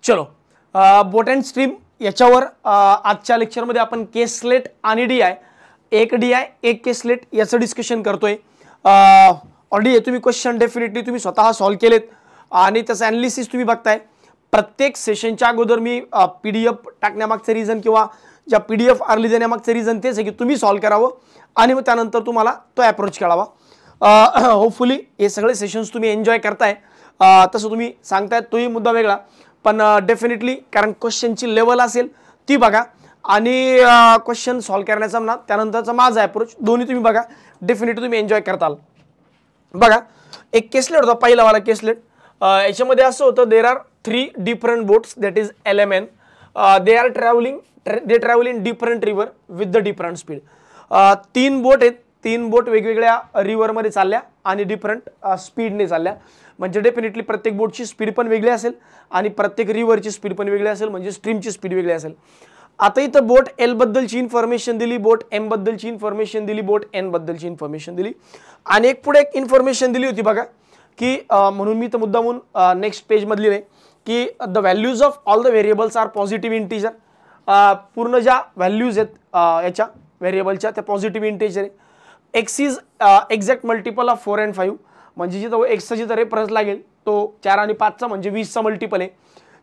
चलो बोट and stream याच्यावर आजच्या लेक्चरमध्ये आपण केसलेट आणि डीआय एक डीआय एक केसलेट याचं डिस्कशन करतोय। ऑलरेडी तुम्ही क्वेश्चन डेफिनेटली तुम्ही स्वतः सॉल्व केलेत आणि त्याचं ॲनालिसिस तुम्ही बघताय। प्रत्येक सेशनच्या अगोदर मी पीडीएफ टाकण्यामागचं रिझन किंवा ज्या पीडीएफ अर्ली देण्यामागचं रिझन तेच आहे की तुम्ही सॉल्व करावं आणि मग त्यानंतर तुम्हाला तो अप्रोच कळावा। होपफुली हे सगळे सेशन्स तुम्ही एन्जॉय करताय, तसं तुम्ही सांगताय तोही मुद्दा वेगळा, पण डेफिनेटली कारण क्वेश्चनची लेवल असेल ती बघा आणि क्वेश्चन सॉल्व करण्याचा म्हणा त्यानंतरचा माझा अप्रोच दोन्ही तुम्ही बघा, डेफिनेटली तुम्ही एन्जॉय करताल। बघा एक केसलेट होता पहिला वाला केसलेट, याच्यामध्ये असं होतं there are 3 different boats that is LMN, they are they travel in different river with the different speed. 3 बोट आहेत, 3 बोट वेगवेगळ्या रिव्हरमध्ये चालल्या आणि डिफरंट स्पीडने चालल्या, म्हणजे डेफिनेटली प्रत्येक बोटची स्पीड पण वेगळी असेल आणि प्रत्येक रिव्हरची स्पीड पण वेगळी असेल, म्हणजे स्ट्रीमची स्पीड वेगळी असेल। आता इथं बोट L बद्दलची इन्फॉर्मेशन दिली, बोट M बद्दलची इन्फॉर्मेशन दिली, बोट N बद्दलची इन्फॉर्मेशन दिली आणि एक पुढे एक इन्फॉर्मेशन दिली होती बघा की म्हणून मी तर मुद्दामून नेक्स्ट पेज मधली आहे की the values of all the variables are positive integer. पूर्ण ज्या व्हॅल्यूज आहेत याच्या व्हेरिएबलच्या त्या पॉझिटिव्ह इंटिजर आहे। x is exact multiple of 4 and 5, म्हणजे जिथं x चा जिथं रेफरन्स लागेल तो 4 आणि 5 चा म्हणजे 20 चा मल्टिपल आहे,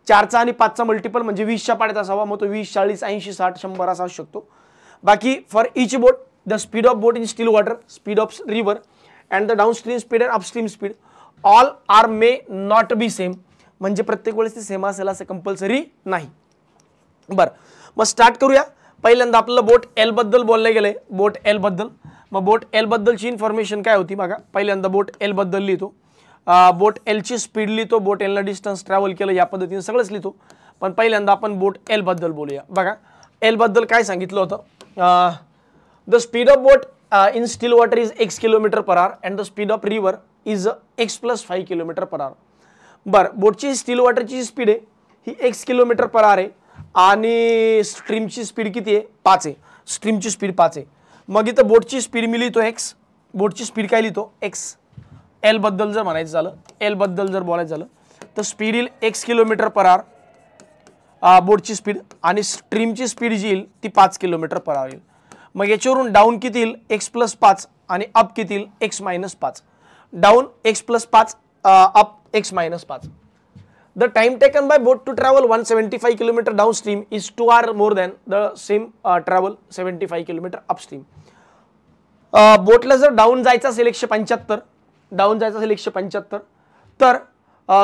4 चा आणि 5 चा मल्टिपल म्हणजे 20 च्या पाड्यात असावा, मग तो 20 40 80 60 100 असा असू शकतो। बाकी for each boat the speed of boat in still water, speed of river and the downstream speed and upstream speed all are may not be same, म्हणजे प्रत्येक वेळेस ती सेम असेल असं कंपल्सरी नाही। बरं मग स्टार्ट करूया। पहिल्यांदा आपल्याला बोट L बद्दल बोलले गेले, बोट L बद्दल। मग बोट L बद्दलची इन्फॉर्मेशन काय होती बघा, पहिल्यांदा बोट L बद्दल लिहितो, बोट L ची स्पीड लिहितो, बोट L ला डिस्टन्स ट्रॅव्हल केलं या पद्धतीने सगळंच लिहितो, पण पहिल्यांदा आपण बोट L बद्दल बोलूया। बघा L बद्दल काय सांगितलं होतं, the speed of boat in still water is x km/h and the speed of river is x + 5 km/h। बरं बोटची स्टिल वॉटरची स्पीड आहे ही x km/h आहे आणि स्ट्रीमची स्पीड किती आहे 5 आहे, स्ट्रीमची स्पीड 5 आहे। मग इथं बोटची स्पीड मी लिहितो x, बोटची स्पीड काय लिहितो x। L बद्दल जर म्हणायचं झालं, L बद्दल जर बोलायचं झालं तर स्पीड येईल x km/h बोटची स्पीड आणि स्ट्रीमची स्पीड जी येईल ती 5 km/h येईल। मग याच्यावरून डाऊन किती येईल x + 5 आणि अप किती येईल x - 5, down x + 5 up x - 5। The time taken by boat to travel 175 km downstream is 2 hours more than the same travel 75 km upstream। बोटला जर डाऊन जायचं असेल 175, डाऊन जायचं असेल 175 तर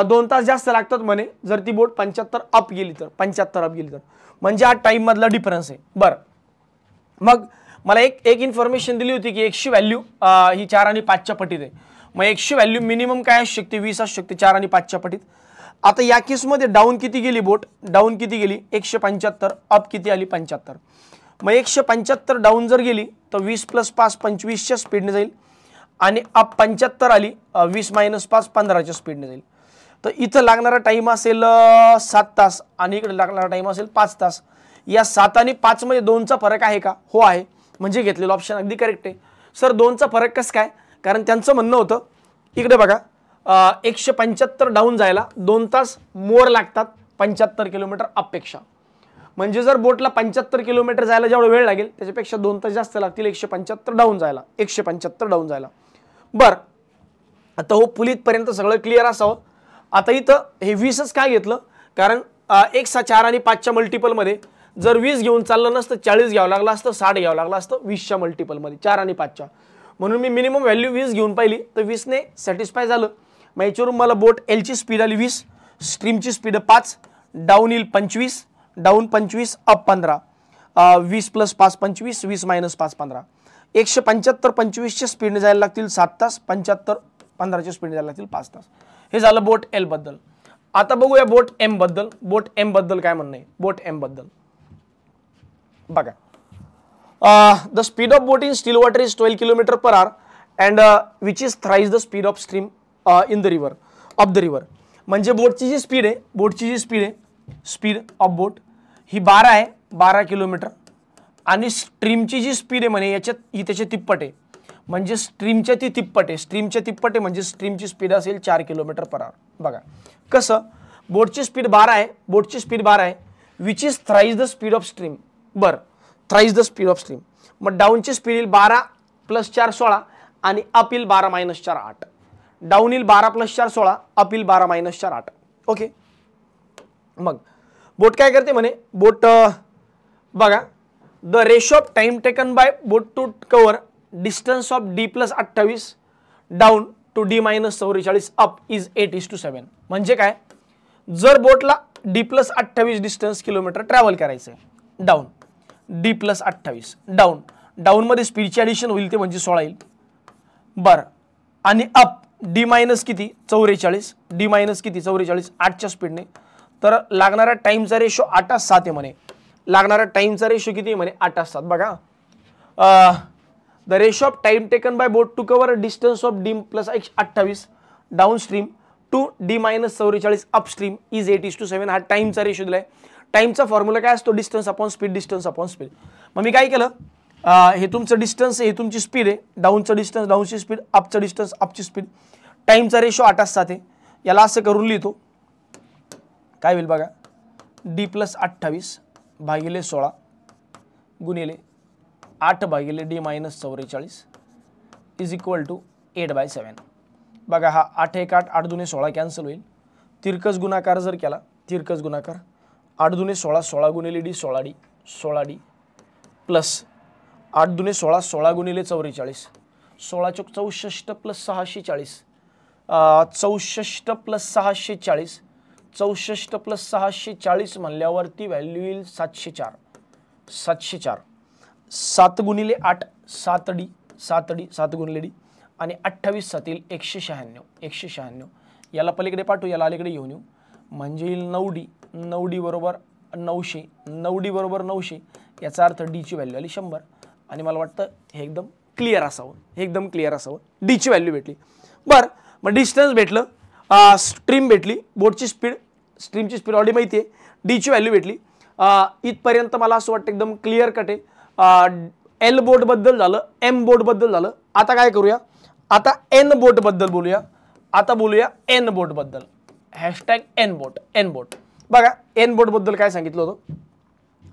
2 तास जास्त लागतात म्हणे, जर ती बोट 75 अप गेली तर, 75 अप गेली तर, म्हणजे हा टाइम मधला डिफरन्स आहे। बरं मग मला एक इन्फॉर्मेशन दिली होती की x ची व्हॅल्यू ही 4 आणि 5 च्या पटीत आहे, मग x ची व्हॅल्यू मिनिमम काय असू शकते 20 असू शकते 4 आणि 5 च्या पटीत। आता या केसमध्ये डाऊन किती गेली बोट, डाऊन किती गेली 175, अप किती आली 75। मग 175 डाऊन जर गेली तर 20 + 5 25 च्या स्पीडने जाईल आणि अप 75 आली 20 - 5 15 च्या स्पीडने जाईल। तर इथं लागणारा टाइम असेल 7 तास आणि इकडे लागणारा टाइम असेल 5 तास। या 7 आणि 5 मध्ये 2चा फरक आहे का, हो आहे, म्हणजे घेतलेलं ऑप्शन अगदी करेक्ट आहे। सर 2चा फरक कसं काय, कारण त्यांचं म्हणणं होतं इकडे बघा 175 डाऊन जायला 2 तास मोर लागतात 75 किलोमीटर अपेक्षा, म्हणजे जर बोटला 75 किलोमीटर जायला जेवढा वेळ लागेल त्याच्यापेक्षा 2 तास जास्त लागतील 175 डाऊन जायला, 175 डाऊन जायला। बरं आता हो पुलीतपर्यंत सगळं क्लिअर असावं। आता इथं हे 20च काय घेतलं, कारण x हा 4 आणि 5 च्या मल्टिपलमध्ये जर 20 घेऊन चाललं नसतं 40 घ्यावं लागलं असतं, 60 घ्यावं लागलं असतं 20 च्या मल्टिपलमध्ये 4 आणि 5 च्या, म्हणून मी मिनिमम व्हॅल्यू 20 घेऊन पाहिली तर 20 ने सॅटिस्फाय झालं। मग याच्यावरून मला बोट L ची स्पीड आली 20, स्ट्रीमची स्पीड 5, डाऊन येईल 25, डाऊन 25 अप 15, 20 + 5 25 20 - 5 15, 175 25 च्या स्पीडने जायला लागतील 7 तास, 75 15 च्या स्पीडने जायला लागतील 5 तास। हे झालं बोट L बद्दल। आता बघूया बोट M बद्दल, बोट M बद्दल काय म्हणणं आहे बोट M बद्दल। बघा the speed of boat in still water is 12 km/h and which is thrice the speed of stream in the river of the river, म्हणजे बोटची जी स्पीड आहे, बोटची जी स्पीड आहे, स्पीड ऑफ बोट ही 12 आहे, 12 किलोमीटर, आणि स्ट्रीमची जी स्पीड आहे म्हणे याच्यात ही त्याच्या तिप्पट आहे, म्हणजे स्ट्रीमच्या ती तिप्पट आहे, स्ट्रीमच्या तिप्पट आहे म्हणजे स्ट्रीमची स्पीड असेल 4 km/h। बघा कसं, बोटची स्पीड 12 आहे, बोटची स्पीड 12 आहे, which is thrice the speed of stream. बरं, thrice the speed of stream. मग डाऊनची स्पीड येईल 12 + 4 16 आणि अप येईल 12 - 4 8. डाऊन येईल 12 + 4 16, अप येईल 12 - 4 8. ओके. मग बोट काय करते म्हणे, बोट बघा, the ratio of time taken by boat to cover distance of d + 28 down to d - 44 up is 8:7. म्हणजे काय, जर बोटला d + 28 डिस्टन्स किलोमीटर ट्रॅव्हल करायचं आहे, डाऊन d + 28 डाऊन, डाऊन मध्ये स्पीडची ॲडिशन होईल ते म्हणजे 16 येईल. बरं, आणि अप d- किती 44, d- किती 44 8च्या स्पीडने, तर लागणारा टाइमचा रेशो 8:7 आहे म्हणे. लागणारा टाइमचा रेशो किती आहे म्हणे 8:7. बघा, the ratio of time taken by boat to cover distance of d + 28 downstream to d - 44 upstream is 8:7. हा टाइमचा रेशो दिलाय. टाइमचा फॉर्म्युला काय असतो, distance upon speed, distance upon speed. मग मी काय केलं, हे तुमचं डिस्टन्स आहे, हे तुमची स्पीड आहे, डाऊनचं डिस्टन्स डाऊनची स्पीड, अपचं डिस्टन्स अपची स्पीड, टाइमचा रेशो 8:7 आहे. याला असं करून लिहितो, काय होईल बघा, d + 28 भागिले 16 गुणिले 8 भागिले d - 44 इज इक्वल टू 8/7. बघा, हा 8 1 8 8 2 16 कॅन्सल होईल. तिरकस गुणाकार जर केला, तिरकस गुणाकार 8 2 16 16 गुणिले d 16d 16d प्लस 8 2 16 16 गुणिले 44 16 चौक 64 + 640 64 + 640 64 + 640 म्हणल्यावरती व्हॅल्यू येईल 704. 704 7 गुणिले 8 7d 7d 7 गुणिले d आणि 28 7 येईल 196. 196 याला पलीकडे पाठवू, याला अलीकडे घेऊन येऊ, म्हणजे येईल 9d 9d बरोबर 900 9d बरोबर 900. याचा अर्थ d ची व्हॅल्यू आली 100. आणि मला वाटतं हे एकदम क्लिअर असावं, हे एकदम क्लिअर असावं. d ची व्हॅल्यू भेटली. बरं, मग डिस्टन्स भेटलं, स्ट्रीम भेटली, बोटची स्पीड, स्ट्रीमची स्पीड ऑलरेडी माहिती आहे, डी ची व्हॅल्यू भेटली. इथपर्यंत मला असं वाटतं एकदम क्लिअर कट आहे. एल बोट बद्दल झालं, एम बोट बद्दल झालं. आता काय करूया, आता एन बोट बद्दल बोलूया. आता बोलूया एन बोट बद्दल. Hashtag N boat. N boat बघा, एन बोट बद्दल काय सांगितलं होतं,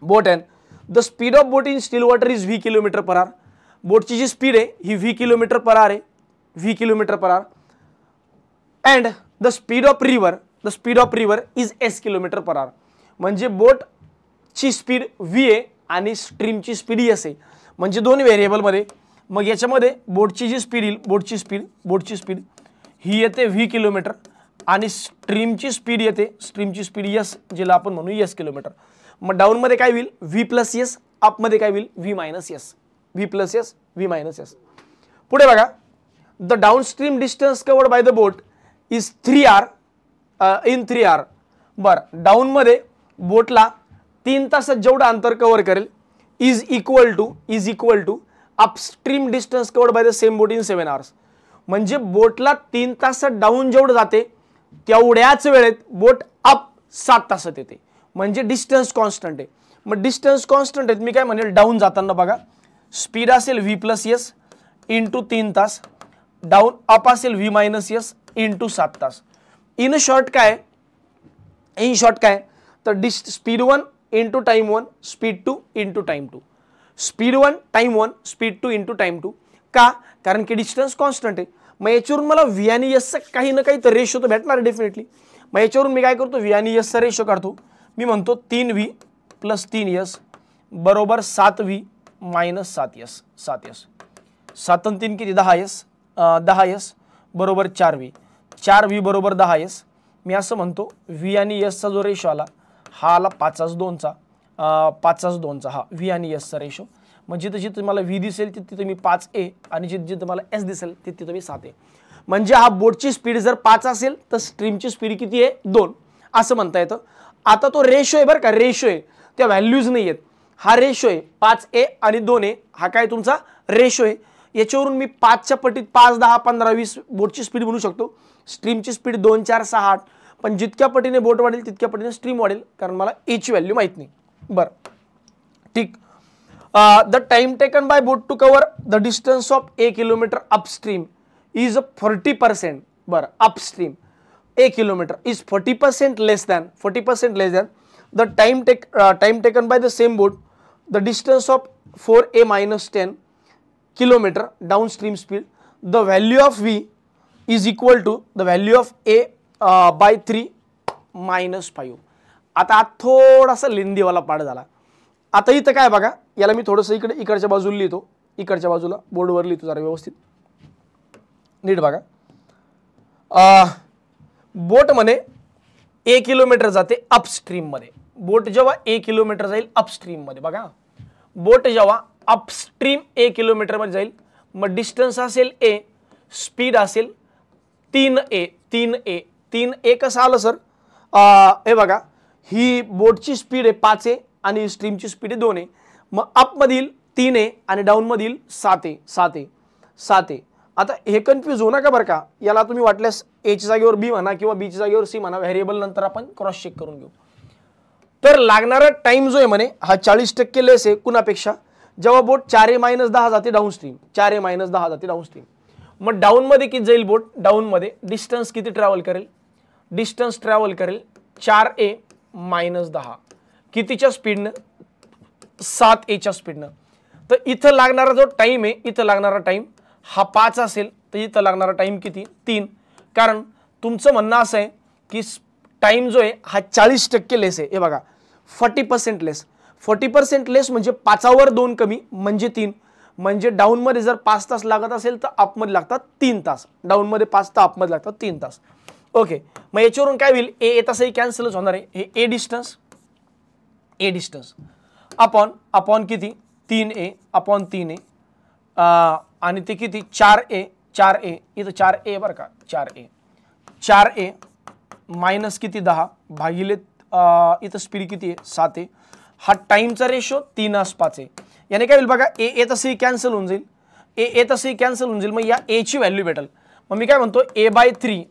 boat N the speed of boat in still water is v km/h. बोटची जी स्पीड आहे ही v km/h आहे, v km/h. And the speed of river, the speed of river is s km/h. म्हणजे बोटची स्पीड v आहे आणि स्ट्रीमची speed s आहे, म्हणजे दोन व्हेरिएबल मध्ये. मग याच्यामध्ये बोटची जी स्पीड येईल, बोटची स्पीड ही येते v किलोमीटर आणि स्ट्रीमची स्पीड येते, स्ट्रीमची स्पीड s, जिला आपण म्हणू s किलोमीटर. मग डाऊन मध्ये काय होईल v + s, अप मध्ये काय होईल v - s, v + s v - s. पुढे बघा, the downstream distance covered by the boat is 3 hour in 3 hour. बरं, डाऊन मध्ये बोटला 3 तासात जेवढं अंतर कव्हर करेल is equal to upstream distance covered by the same boat in 7 hours. म्हणजे बोटला 3 तासात डाऊन जेवढं जाते तेवढ्याच वेळेत बोट अप 7 तासात येते. म्हणजे डिस्टन्स कॉन्स्टंट आहे. मग डिस्टन्स कॉन्स्टंट आहे, मी काय म्हणेल डाऊन जाताना बघा स्पीड असेल v + s इंटू 3 तास, डाऊन अप असेल v - s इंटू 7 तास. इन शॉर्ट काय, तर speed 1 into time 1 speed 2 into time 2, speed 1 time 1 speed 2 into time 2. का, कारण की डिस्टन्स कॉन्स्टंट आहे. मग याच्यावरून मला v आणि s काही ना काही तर रेशो तर भेटणार डेफिनेटली. मग याच्यावरून मी काय करतो, v आणि s चा रेशो काढतो. मी म्हणतो 3v + 3s बरोबर 7v - 7s. 7 आणि 3 किती 10s, 10s बरोबर 4v, 4v बरोबर 10s. मी असं म्हणतो v आणि s चा जो रेशो आला हा आला 5/2चा, 5/2चा हा v आणि s चा रेशो. म्हणजे जिथे जिथे मला v दिसेल तिथे मी 5a आणि जिथे जिथे मला s दिसेल तिथे मी 7a. म्हणजे हा बोटची स्पीड जर 5 असेल तर स्ट्रीमची स्पीड किती आहे 2 असं म्हणता येतं. आता तो रेशो आहे बरं का, रेशो आहे, त्या व्हॅल्यूज नाही आहेत. हा रेशो आहे 5a आणि 2a, हा काय तुमचा रेशो आहे. याच्यावरून मी 5च्या पटीत 5 10 15 20 बोटची स्पीड म्हणू शकतो. स्ट्रीमची स्पीड 2 4 6 8, पण जितक्या पटीने बोट वाढेल तितक्या पटीने स्ट्रीम वाढेल, कारण मला a ची व्हॅल्यू माहित नाही. बरं, ठीक. The time taken by boat to cover the distance of a kilometer upstream is 40%. बरं, upstream a kilometer is 40% less than the time taken by the same boat, the distance of 4a minus 10 kilometer downstream speed, the value of v is equal to the value of a by 3 minus 5. आता थोडासा लेंदीवाला पाठ झाला. आता इथं काय बघा, याला मी थोडंसं इकडच्या बाजूला लिहितो, इकडच्या बाजूला बोर्डवर लिहितो जरा व्यवस्थित नीट बघा. बोट म्हणे 1 किलोमीटर जाते अपस्ट्रीम मध्ये. बोट जेव्हा 1 किलोमीटर जाईल अपस्ट्रीम मध्ये, बघा बोट जेव्हा अपस्ट्रीम 1 किलोमीटर मध्ये जाईल, मग डिस्टन्स असेल a, स्पीड असेल 3a कसं आलं सर? हे बघा, ही बोटची स्पीड आहे 5 आहे आणि स्ट्रीमची स्पीड आहे 2 आहे. मग अप मधील 3 आहे आणि डाऊन मधील 7 आहे. आता हे कन्फ्यूज होऊ नका बरं का. याला तुम्ही वाटल्यास a च्या जागेवर b म्हणा किंवा b च्या जागेवर c म्हणा, व्हेरिएबल नंतर आपण क्रॉस चेक करून घेऊ. तर लागणारा टाइम जो आहे म्हणे हा 40% लेस आहे कुणापेक्षा, जेव्हा बोट 4a-10 जाते डाऊनस्ट्रीम. 4a-10 जाते डाऊनस्ट्रीम. मग डाऊन मध्ये किती जाईल बोट? डाऊन मध्ये डिस्टन्स किती ट्रॅव्हल करेल? डिस्टन्स ट्रॅव्हल करेल 4a-10 कितीच्या स्पीडनं? 7a च्या स्पीडनं. तर इथं लागणारा जो टाइम आहे, इथं लागणारा टाइम हा 5 असेल तर इथं लागणारा टाइम किती? 3. कारण तुमचं म्हणणं असं आहे की टाइम जो आहे हा 40% लेस आहे. हे बघा 40% लेस. 40% लेस म्हणजे 5वर 2 कमी म्हणजे 3. म्हणजे डाऊन मध्ये जर 5 तास लागत असेल तर अप मध्ये लागतात 3 तास. डाऊन मध्ये 5 तर अप मध्ये लागतात 3 तास. ओके, मग याच्यावरून काय होईल? ए तसंही कॅन्सलच होणार आहे. हे ए डिस्टन्स अपॉन किती? 3a अपॉन 3a आणि ते किती? 4a इथं 4a बरं का, 4a मायनस किती? 10 भागिले इथं स्पीड किती आहे? 7 आहे. हा टाइमचा रेशो 3:5 आहे. याने काय होईल बघा, ए तसंही कॅन्सल होऊन जाईल. ए तसंही कॅन्सल होऊन जाईल. मग या ए ची व्हॅल्यू भेटेल. मग मी काय म्हणतो, a/3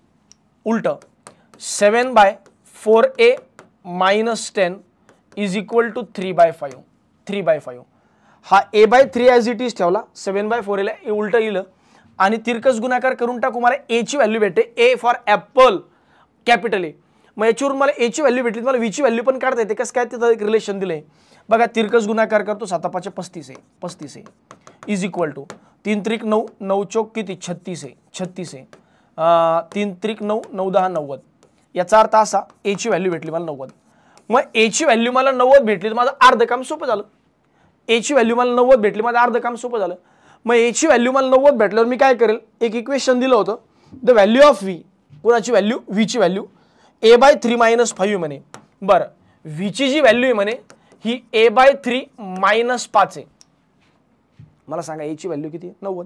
उलट 7/4a minus 10 is equal to 3/5. हा a/3 ॲज इट इज ठेवला, 7/4 ला उलट येईल आणि तिरकस गुणाकार करून टाकू. मला ए ची व्हॅल्यू भेटते. ए फॉर ॲपल कॅपिटल ए. मग याच्यावरून मला ए ची व्हॅल्यू भेटली, मला व्ही ची व्हॅल्यू पण काढता येते. कसं काय? तिथं एक रिलेशन दिलंय बघा. तिरकस गुणाकार करतो 7×5 35 इज इक्वल टू 3 त्रिक 9, 9 चौक किती? 36 आहे. 3 त्रिक 9, 9×10 90. याचा अर्थ असा, ए ची व्हॅल्यू भेटली मला 90. मग ए ची व्हॅल्यू मला 90 भेटली तर माझं अर्ध काम सोपं झालं. ए ची व्हॅल्यू मला 90 भेटली, माझं अर्ध काम सोपं झालं. मग ए ची व्हॅल्यू मला 90 भेटल्यावर मी काय करेल? एक इक्वेशन दिलं होतं, द व्हॅल्यू ऑफ व्ही. कुणाची व्हॅल्यू? व्ही ची व्हॅल्यू a/3 - 5 म्हणे. बरं, व्ही ची जी व्हॅल्यू आहे म्हणे ही a/3 - 5 आहे. मला सांगा ए ची व्हॅल्यू किती? 90.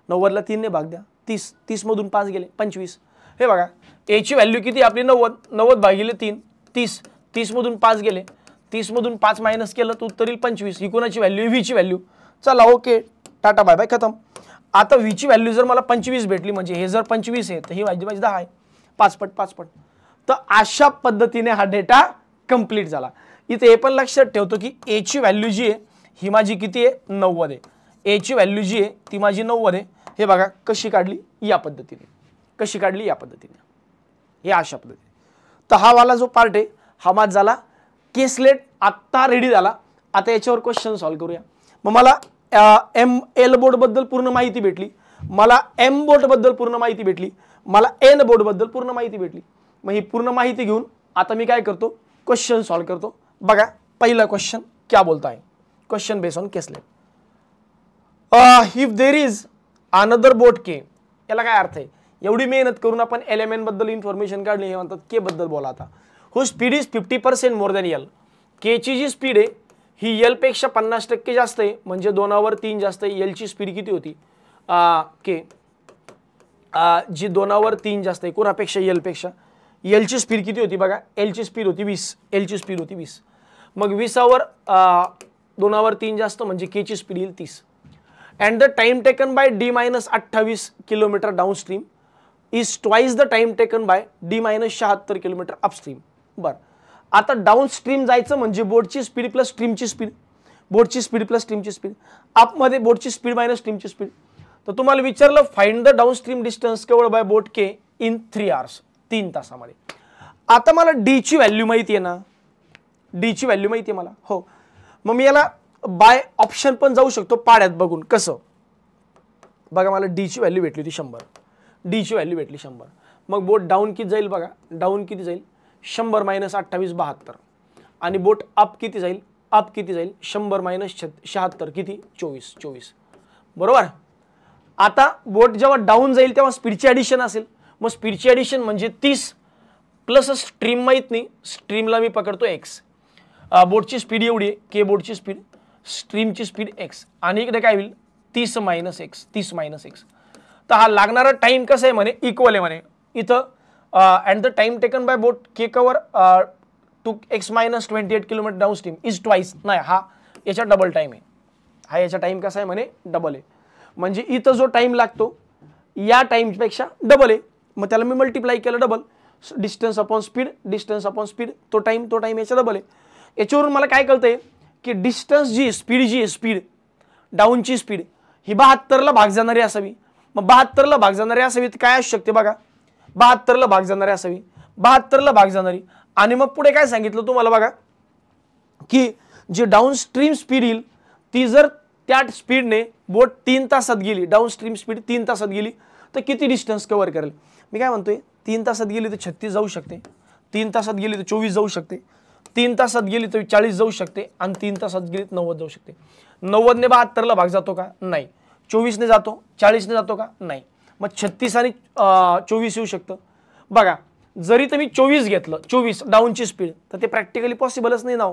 90ला 3 ने भाग द्या, 30. 30 मधून 5 गेले 25. हे बघा, ए ची व्हॅल्यू किती आपली? 90. 90 भागिले 3 30. 30 मधून 5 गेले, 30 मधून 5 मायनस केलं तर उत्तर येईल 25. ही कोणाची व्हॅल्यू? व्ही ची व्हॅल्यू. चला ओके, टाटा बाय बाय, खतम. आता व्ही ची व्हॅल्यू जर मला 25 भेटली, म्हणजे हे जर 25 आहे तर ही माझी 10 आहे. 5 पट. तर अशा पद्धतीने हा डेटा कंप्लीट झाला. इथे हे पण लक्षात ठेवतो की ए ची व्हॅल्यू जी आहे ही माझी किती आहे? 90 आहे. ए ची व्हॅल्यू जी आहे ती माझी 90 आहे. हे बघा कशी काढली? या पद्धतीने. हे अशा पद्धतीने. तर हा वाला जो पार्ट आहे हा माझा झाला. केसलेट आत्ता रेडी झाला. आता याच्यावर क्वेश्चन सॉल्व्ह करूया. मग मला एल बोर्ड बद्दल पूर्ण माहिती भेटली, मला एम बोर्ड बद्दल पूर्ण माहिती भेटली, मला एन बोर्ड बद्दल पूर्ण माहिती भेटली. मग ही पूर्ण माहिती घेऊन आता मी काय करतो? क्वेश्चन सॉल्व्ह करतो. बघा पहिला क्वेश्चन क्या बोलता है? Question based on caselet. If there is another boat K. याला काय अर्थ आहे? एवढी मेहनत करून आपण एलिमेंट बद्दल इन्फॉर्मेशन काढली, हे म्हणतात के बद्दल बोला. आता who speed is 50% more than L. K ची जी स्पीड आहे ही एल पेक्षा 50% जास्त आहे, म्हणजे 2/3 जास्त आहे. एल ची स्पीड किती होती? के जी 2/3 जास्त आहे कोणापेक्षा? एल पेक्षा. एल ची स्पीड किती होती बघा? एल ची स्पीड होती 20. एल ची स्पीड होती 20. मग 20वर 2/3 जास्त म्हणजे के ची स्पीड येईल 30. And the time taken by d - 28 kilometre downstream is twice the time taken by d - 76 kilometre upstream. बरं, आता डाऊनस्ट्रीम जायचं म्हणजे बोटची स्पीड प्लस स्ट्रीमची स्पीड, बोटची स्पीड प्लस स्ट्रीमची स्पीड, अपमध्ये बोटची स्पीड मायनस स्ट्रीमची स्पीड. तर तुम्हाला विचारलं फाइंड द डाऊनस्ट्रीम डिस्टन्स केवळ by boat K in 3 hours. 3 तासामध्ये. आता मला डी ची व्हॅल्यू माहिती आहे ना, डी ची व्हॅल्यू माहिती आहे मला, हो. मग मी याला बाय ऑप्शन पण जाऊ शकतो पाड्यात बघून. कसं बघा, मला डी ची व्हॅल्यू भेटली होती 100, डी ची व्हॅल्यू भेटली 100. मग बोट डाऊन किती जाईल बघा, डाऊन किती जाईल 100 - 28 72, आणि बोट अप किती जाईल, अप किती जाईल 100 - 76 किती 24. बरोबर. आता बोट जेव्हा डाऊन जाईल तेव्हा स्पीडची ॲडिशन असेल. मग स्पीडची ॲडिशन म्हणजे 30 प्लस स्ट्रीम माहीत नाही, स्ट्रीमला मी पकडतो एक्स. बोटची स्पीड एवढी आहे, के बोटची स्पीड, स्ट्रीमची स्पीड एक्स, आणि इकडे काय होईल 30 - एक्स, 30 - एक्स. तर हा लागणारा टाइम कसं आहे म्हणे, इक्वल आहे म्हणे. इथं and the time taken by boat के cover to x minus 28 kilometer downstream is twice. नाही, हा याचा डबल टाइम आहे. हा याचा टाइम कसा आहे म्हणे, डबल आहे. म्हणजे इथं जो टाइम लागतो या टाइमपेक्षा डबल आहे. मग त्याला मी मल्टिप्लाय केलं, double. Distance upon speed, distance upon speed, तो टाइम याचा डबल आहे. याच्यावरून मला काय कळतंय की डिस्टन्स जी स्पीड जी आहे, स्पीड डाऊनची स्पीड ही 72ला भाग जाणारी असावी. मग 72ला भाग जाणारी असावी तर काय असू शकते बघा, 72ला भाग जाणारी असावी, 72ला भाग जाणारी. आणि मग पुढे काय सांगितलं तुम्हाला बघा, की जी डाऊन स्ट्रीम स्पीड येईल ती जर त्या स्पीडने बोट 3 तासात गेली, डाऊन स्ट्रीम स्पीड 3 तासात गेली तर किती डिस्टन्स कव्हर करेल. मी काय म्हणतोय, 3 तासात गेली तर 36 जाऊ शकते, 3 तासात गेली तर 24 जाऊ शकते, 3 तासात गेली तर 40 जाऊ शकते, आणि 3 तासात गेली तर 90 जाऊ शकते. 90ने 72ला भाग जातो का, नाही. 24ने जातो, 40ने जातो का, नाही. मग 36 आणि 24 येऊ शकतं. बघा, जरी तुम्ही 24 घेतलं, 24 डाऊनची स्पीड, तर ते प्रॅक्टिकली पॉसिबलच नाही ना.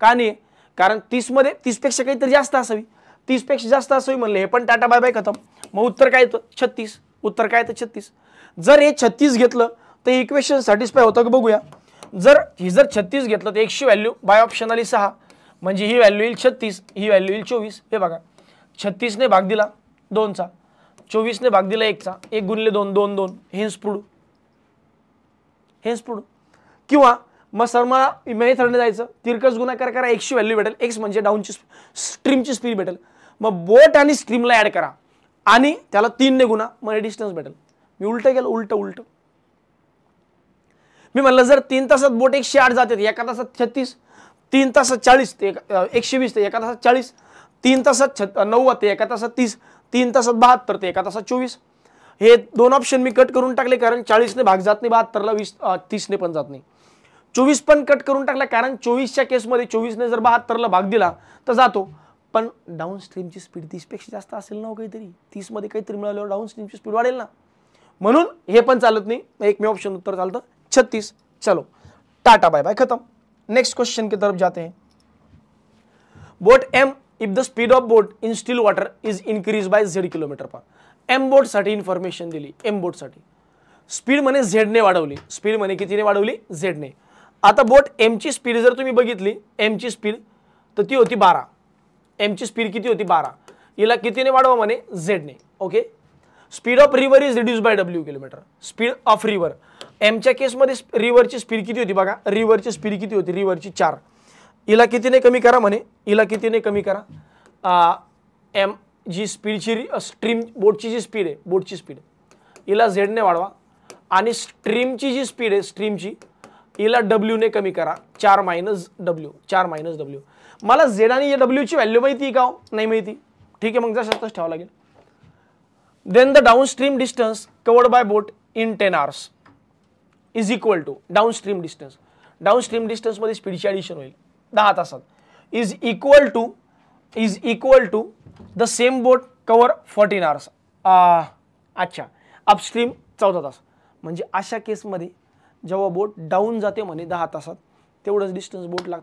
का नाही, कारण 30 मध्ये 30 पेक्षा काहीतरी जास्त असावी, 30 पेक्षा जास्त असावी म्हणले, हे पण टाटा बाय बाय खतम. मग उत्तर काय येतं 36, उत्तर काय येतं 36. जर हे 36 घेतलं तर इक्वेशन सॅटिस्फाय होतं का बघूया. जर 36 घेतलं तर एक्सची व्हॅल्यू बाय ऑप्शन आली 6, म्हणजे ही व्हॅल्यू येईल 36, ही व्हॅल्यू येईल 24. हे बघा, 36ने भाग दिला 2चा, 24ने भाग दिला 1चा, 1 गुणिले 2 2 2, हेच पुढं, हेच पुढं. किंवा मग सर मला मेथडने जायचं, तिरकस गुणाकार करा, एक्सची व्हॅल्यू भेटेल, एक्स म्हणजे डाऊनची स्ट्रीमची स्पीड भेटेल. मग बोट आणि स्ट्रीमला ॲड करा आणि त्याला 3ने गुणा, मग डिस्टन्स भेटेल. मी उलटं केलं, उलट. मी म्हणलं जर 3 तासात बोट 108 जाते, एका तासात 36, 3 तासात 40 ते 120 ते एका तासात 40, 3 तासात 90 ते एका तासात 30, 3 तासात 72 ते एका तासात 24. हे दोन ऑप्शन मी कट करून टाकले, कारण 40ने भाग जात नाही 72ला, 30ने पण जात नाही. 24 पण कट करून टाकला, कारण 24च्या केसमध्ये 24ने जर 72ला भाग दिला तर जातो. पण डाऊन स्ट्रीमची स्पीड 30 पेक्षा जास्त असेल ना, काहीतरी 30 मध्ये काहीतरी मिळाल्यावर डाऊन स्ट्रीमची स्पीड वाढेल ना, म्हणून हे पण चालत नाही. एकमेव ऑप्शन उत्तर चालतं 36. चलो, टाटा बाय बाय खत्म. नेक्स्ट क्वेश्चन की तरफ जाते हैं. Boat M, if the speed of boat in still water is increase by Z kilometre per. M boat साठी इन्फॉर्मेशन दिली. एम बोट साठी स्पीड म्हणे Z ने वाढवली, स्पीड म्हणे कितीने वाढवली, Z ने. आता बोट एम ची स्पीड जर तुम्ही बघितली, एम ची स्पीड तर ती होती 12. एम ची स्पीड किती होती 12, हिला कितीने वाढवा म्हणे Z ने. Okay. Speed of river is reduce by W kilometre. Speed of river, एमच्या केसमध्ये रिव्हरची स्पीड किती होती बघा, रिव्हरची स्पीड किती होती, रिव्हरची 4. हिला कितीने कमी करा म्हणे, हिला कितीने कमी करा. एम जी स्पीडची स्ट्रीम बोटची जी स्पीड आहे, बोटची स्पीड हिला Z ने वाढवा, आणि स्ट्रीमची जी स्पीड आहे स्ट्रीमची हिला W ने कमी करा. 4 मायनस W. मला Z आणि W ची व्हॅल्यू माहिती का, नाही माहिती. ठीक आहे, मग जशाच ठेवावं लागेल. Then the downstream distance covered by boat in 10 hours is equal to downstream distance. Downstream distance मध्ये स्पीडची ॲडिशन होईल 10 तासात, is equal to the same boat cover 14 hours. अच्छा, अपस्ट्रीम 14 तास. म्हणजे अशा केसमध्ये जेव्हा बोट डाऊन जाते म्हणे 10 तासात, तेवढंच डिस्टन्स बोटला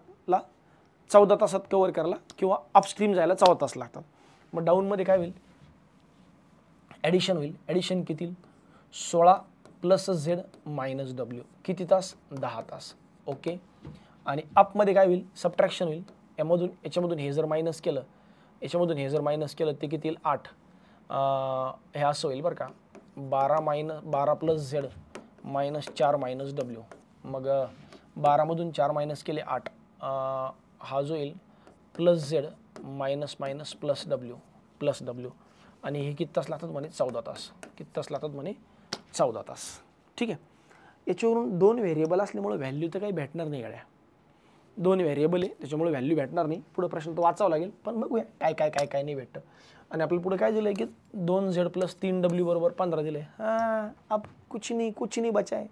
14 तासात कव्हर करायला, किंवा अपस्ट्रीम जायला 14 तास लागतात. मग डाऊनमध्ये काय होईल, ॲडिशन होईल. ॲडिशन किती, 16 प्लस Z मायनस W. किती तास, 10 तास. ओके. आणि अपमध्ये काय होईल, सबट्रॅक्शन होईल. याच्यामधून हे जर मायनस केलं, याच्यामधून हे जर मायनस केलं ते किती येईल, 8. हे असं होईल बरं का, 12 plus Z minus 4 minus W. मग 12मधून 4 मायनस केले 8. हा जो येईल plus Z minus minus plus W. आणि हे किती तास लागतात म्हणे, 14 तास. किती तास लागतात म्हणे, 14 तास. ठीक आहे. याच्यावरून 2 व्हेरिएबल असल्यामुळे व्हॅल्यू तर काही भेटणार नाही गड्या. 2 व्हेरिएबल आहे त्याच्यामुळे व्हॅल्यू भेटणार नाही. पुढे प्रश्न तो वाचावा लागेल, पण बघूया काय काय काय काय नाही भेटतं. आणि आपल्याला पुढे काय दिलं की 2z + 3w = 15 दिले. अब कुछ नहीं बचा है,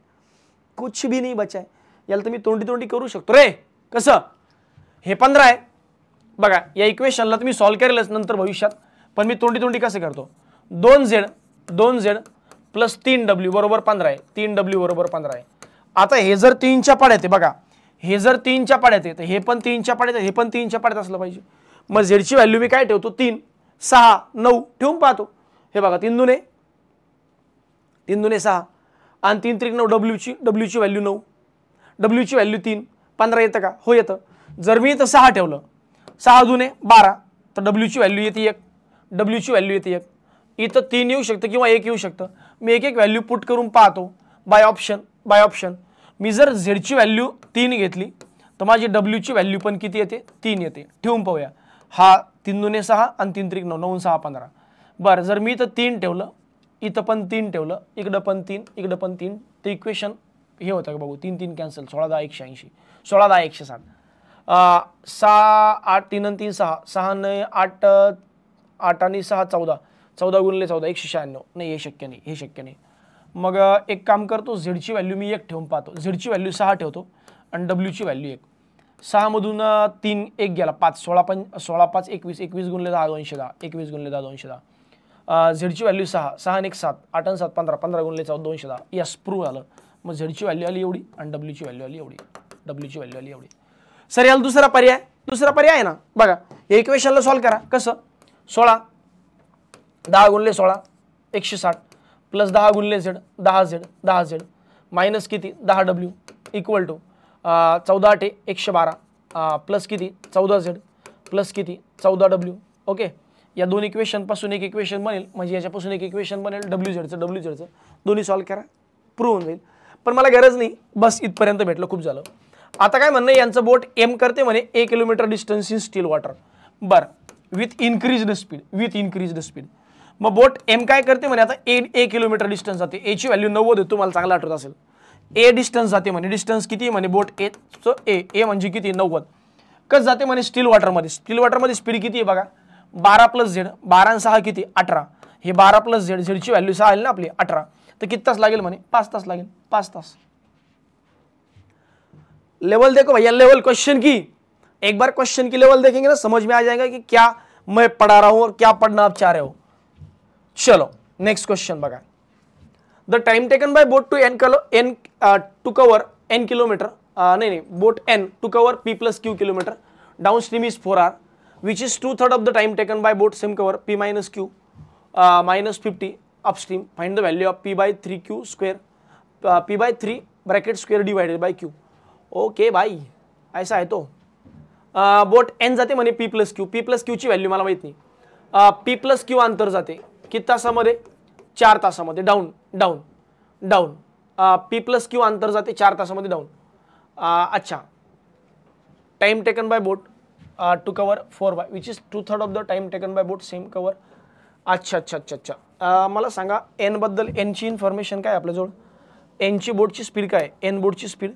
कुछ भी नहीं बचा है. याला तर मी तोंडी करू शकतो रे. कसं हे 15 आहे बघा, या इक्वेशनला तुम्ही सॉल्व्ह करेलच नंतर भविष्यात, पण मी तोंडी कसं करतो. 2z + 3w = 15 आहे. 3w = 15 आहे. आता हे जर 3 च्या पाड्यात आहे बघा, हे जर 3 च्या पाड्यात आहे तर हे पण 3 च्या पाड्यात आहे, हे पण 3 च्या पाड्यात असलं पाहिजे. मग z ची व्हॅल्यू मी काय ठेवतो, 3 6 9 ठेवून पाहतो. हे बघा 3 दुने 6 आणि 3 त्रिक 9, w ची व्हॅल्यू 9, w ची व्हॅल्यू 3, 15 येतं का? हो येतं. जर मी इथं 6 ठेवलं, 6 दुने 12, तर w ची व्हॅल्यू येते 1, w ची व्हॅल्यू येते 1. इथं 3 येऊ शकतं किंवा 1 येऊ शकतं. मी एक व्हॅल्यू पुट करून पाहतो बाय ऑप्शन. मी जर z ची व्हॅल्यू 3 घेतली तर माझी w ची व्हॅल्यू पण किती येते, 3 येते. ठेवून पाहूया. हा 3 दुने 6 आणि 3 त्रिक 9, 9 6 15. बरं, जर मी इथं 3 ठेवलं, इथं पण 3 ठेवलं, इकडं पण 3, इकडं पण 3, तर इक्वेशन हे होतं का बघू. 3 3 कॅन्सल, 16 10 180, 16 10 160. 6 8 3 आणि 3 6, 6 9 8 8 आणि 6 14, 14 गुणिले 14 196. नाही हे शक्य नाही. मग एक काम करतो, z ची व्हॅल्यू मी 1 ठेवून पाहतो. z ची व्हॅल्यू 6 ठेवतो आणि w ची व्हॅल्यू 1. 6 मधून 3 1 गेला 5, 16 5 21, 21 गुणिले 10 210, 21 गुणिले 10 210. z ची व्हॅल्यू 6, 6 आणि 1 7, 8 आणि 7 15, 15 गुणिले 14 210. यस, प्रूव्ह झालं. मग z ची व्हॅल्यू आली एवढी आणि w ची व्हॅल्यू आली एवढी. सर याला दुसरा पर्याय आहे ना बघा. या इक्वेशनला सॉल्व्ह करा. कसं 16 10 गुणिले 16 160 प्लस 10 गुणिले z 10z मायनस किती 10w इक्वल टू 14 8 112 प्लस किती 14z प्लस किती 14w. ओके, या दोन इक्वेशन पासून एक इक्वेशन बनेल, म्हणजे याच्यापासून एक इक्वेशन बनेल wzचं. दोन्ही सॉल्व्ह करा, प्रूव्ह होऊन जाईल. पण मला गरज नाही, बस इथपर्यंत भेटलं, खूप झालं. आता काय म्हणणं, यांचं बोट एम करते म्हणे 1 kilometre distance in steel water. बरं, विथ इन्क्रीज्ड स्पीड. मग बोट एम काय करते म्हणे, आता ए किलोमीटर डिस्टन्स जाते. ए ची व्हॅल्यू 90 आहे, तुम्हाला चांगला आठवत असेल. ए डिस्टन्स जाते म्हणे, डिस्टन्स किती म्हणे बोट ए, सो ए म्हणजे किती 90. कसं जाते म्हणे स्टील वॉटरमध्ये स्पीड किती आहे बघा, 12 + z, 12 आणि 6 किती 18. हे 12 + z ची व्हॅल्यू 6 आली ना आपली 18, तर किती तास लागेल म्हणे, 5 तास लागेल. 5 तास. लेवल देखो भैया, लेवल क्वेश्चन की एक बार क्वेश्चन की लेवल देखेंगे ना, समझ में आ जाएगा कि क्या मैं पढ़ा रहा हूं और क्या पढ़ना आप चाह रहे हो. चलो नेक्स्ट क्वेश्चन बघा. The time taken by boat to cover n kilometer, नहीं boat n to cover p + q kilometer downstream is 4 hours, which is 2/3 of the time taken by boat same cover p - q -50 upstream. Find the value of p/3q square, p/3 bracket square divided by q. Okay भाई, ऐसा है तो. बोट n जाते म्हणे p + q ची value मला माहित नाही. p + q अंतर जाते किती तासामध्ये, 4 तासामध्ये. डाऊन p + q अंतर जाते 4 तासामध्ये डाऊन. अच्छा, time taken by boat to cover 4 by which is 2/3 of the time taken by boat same cover. अच्छा. मला सांगा n बद्दल, n ची इन्फॉर्मेशन काय आपल्याजवळ. n ची बोटची स्पीड काय, n बोटची स्पीड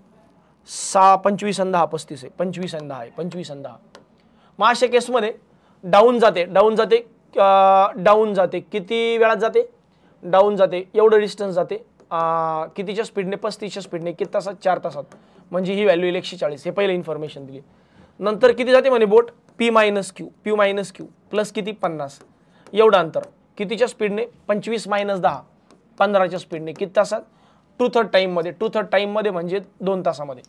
25 आणि 10 35 आहे. 25 आणि 10. मग अशा केसमध्ये डाऊन जाते किती वेळात जाते, डाऊन जाते एवढं डिस्टन्स जाते कितीच्या स्पीडने, 35च्या स्पीडने. किती तासात, 4 तासात. म्हणजे ही व्हॅल्यू 140. हे पहिले इन्फॉर्मेशन दिली. नंतर किती जाते म्हणे बोट p - q प्लस किती 50, एवढं अंतर कितीच्या स्पीडने, 25 - 10 15च्या स्पीडने. किती तासात, 2/3 टाइममध्ये म्हणजे 2 तासामध्ये.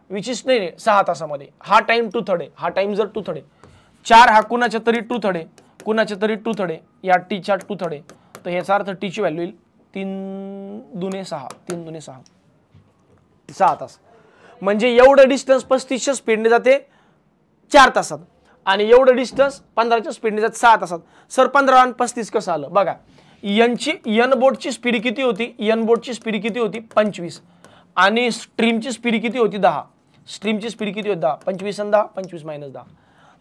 विच इज नाही 6 तासामध्ये. हा टाइम 2/3 आहे. हा टाइम जर 2/3 आहे, 4 हा कुणाच्या तरी 2/3 आहे, कुणाच्या तरी 2/3 आहे, या टीच्या 2/3 आहे, तर ह्याचा अर्थ टीची व्हॅल्यू येईल 3 दुने 6 6 तास. म्हणजे एवढं डिस्टन्स 35च्या स्पीडने जाते 4 तासात आणि एवढं डिस्टन्स 15च्या स्पीडने जाते 6 तासात. सर 15 आणि 35 कसं आलं बघा. एन बोटची स्पीड किती होती, 25 आणि स्ट्रीमची स्पीड किती होती 10. 10, 25 आणि 10, 25 - 10.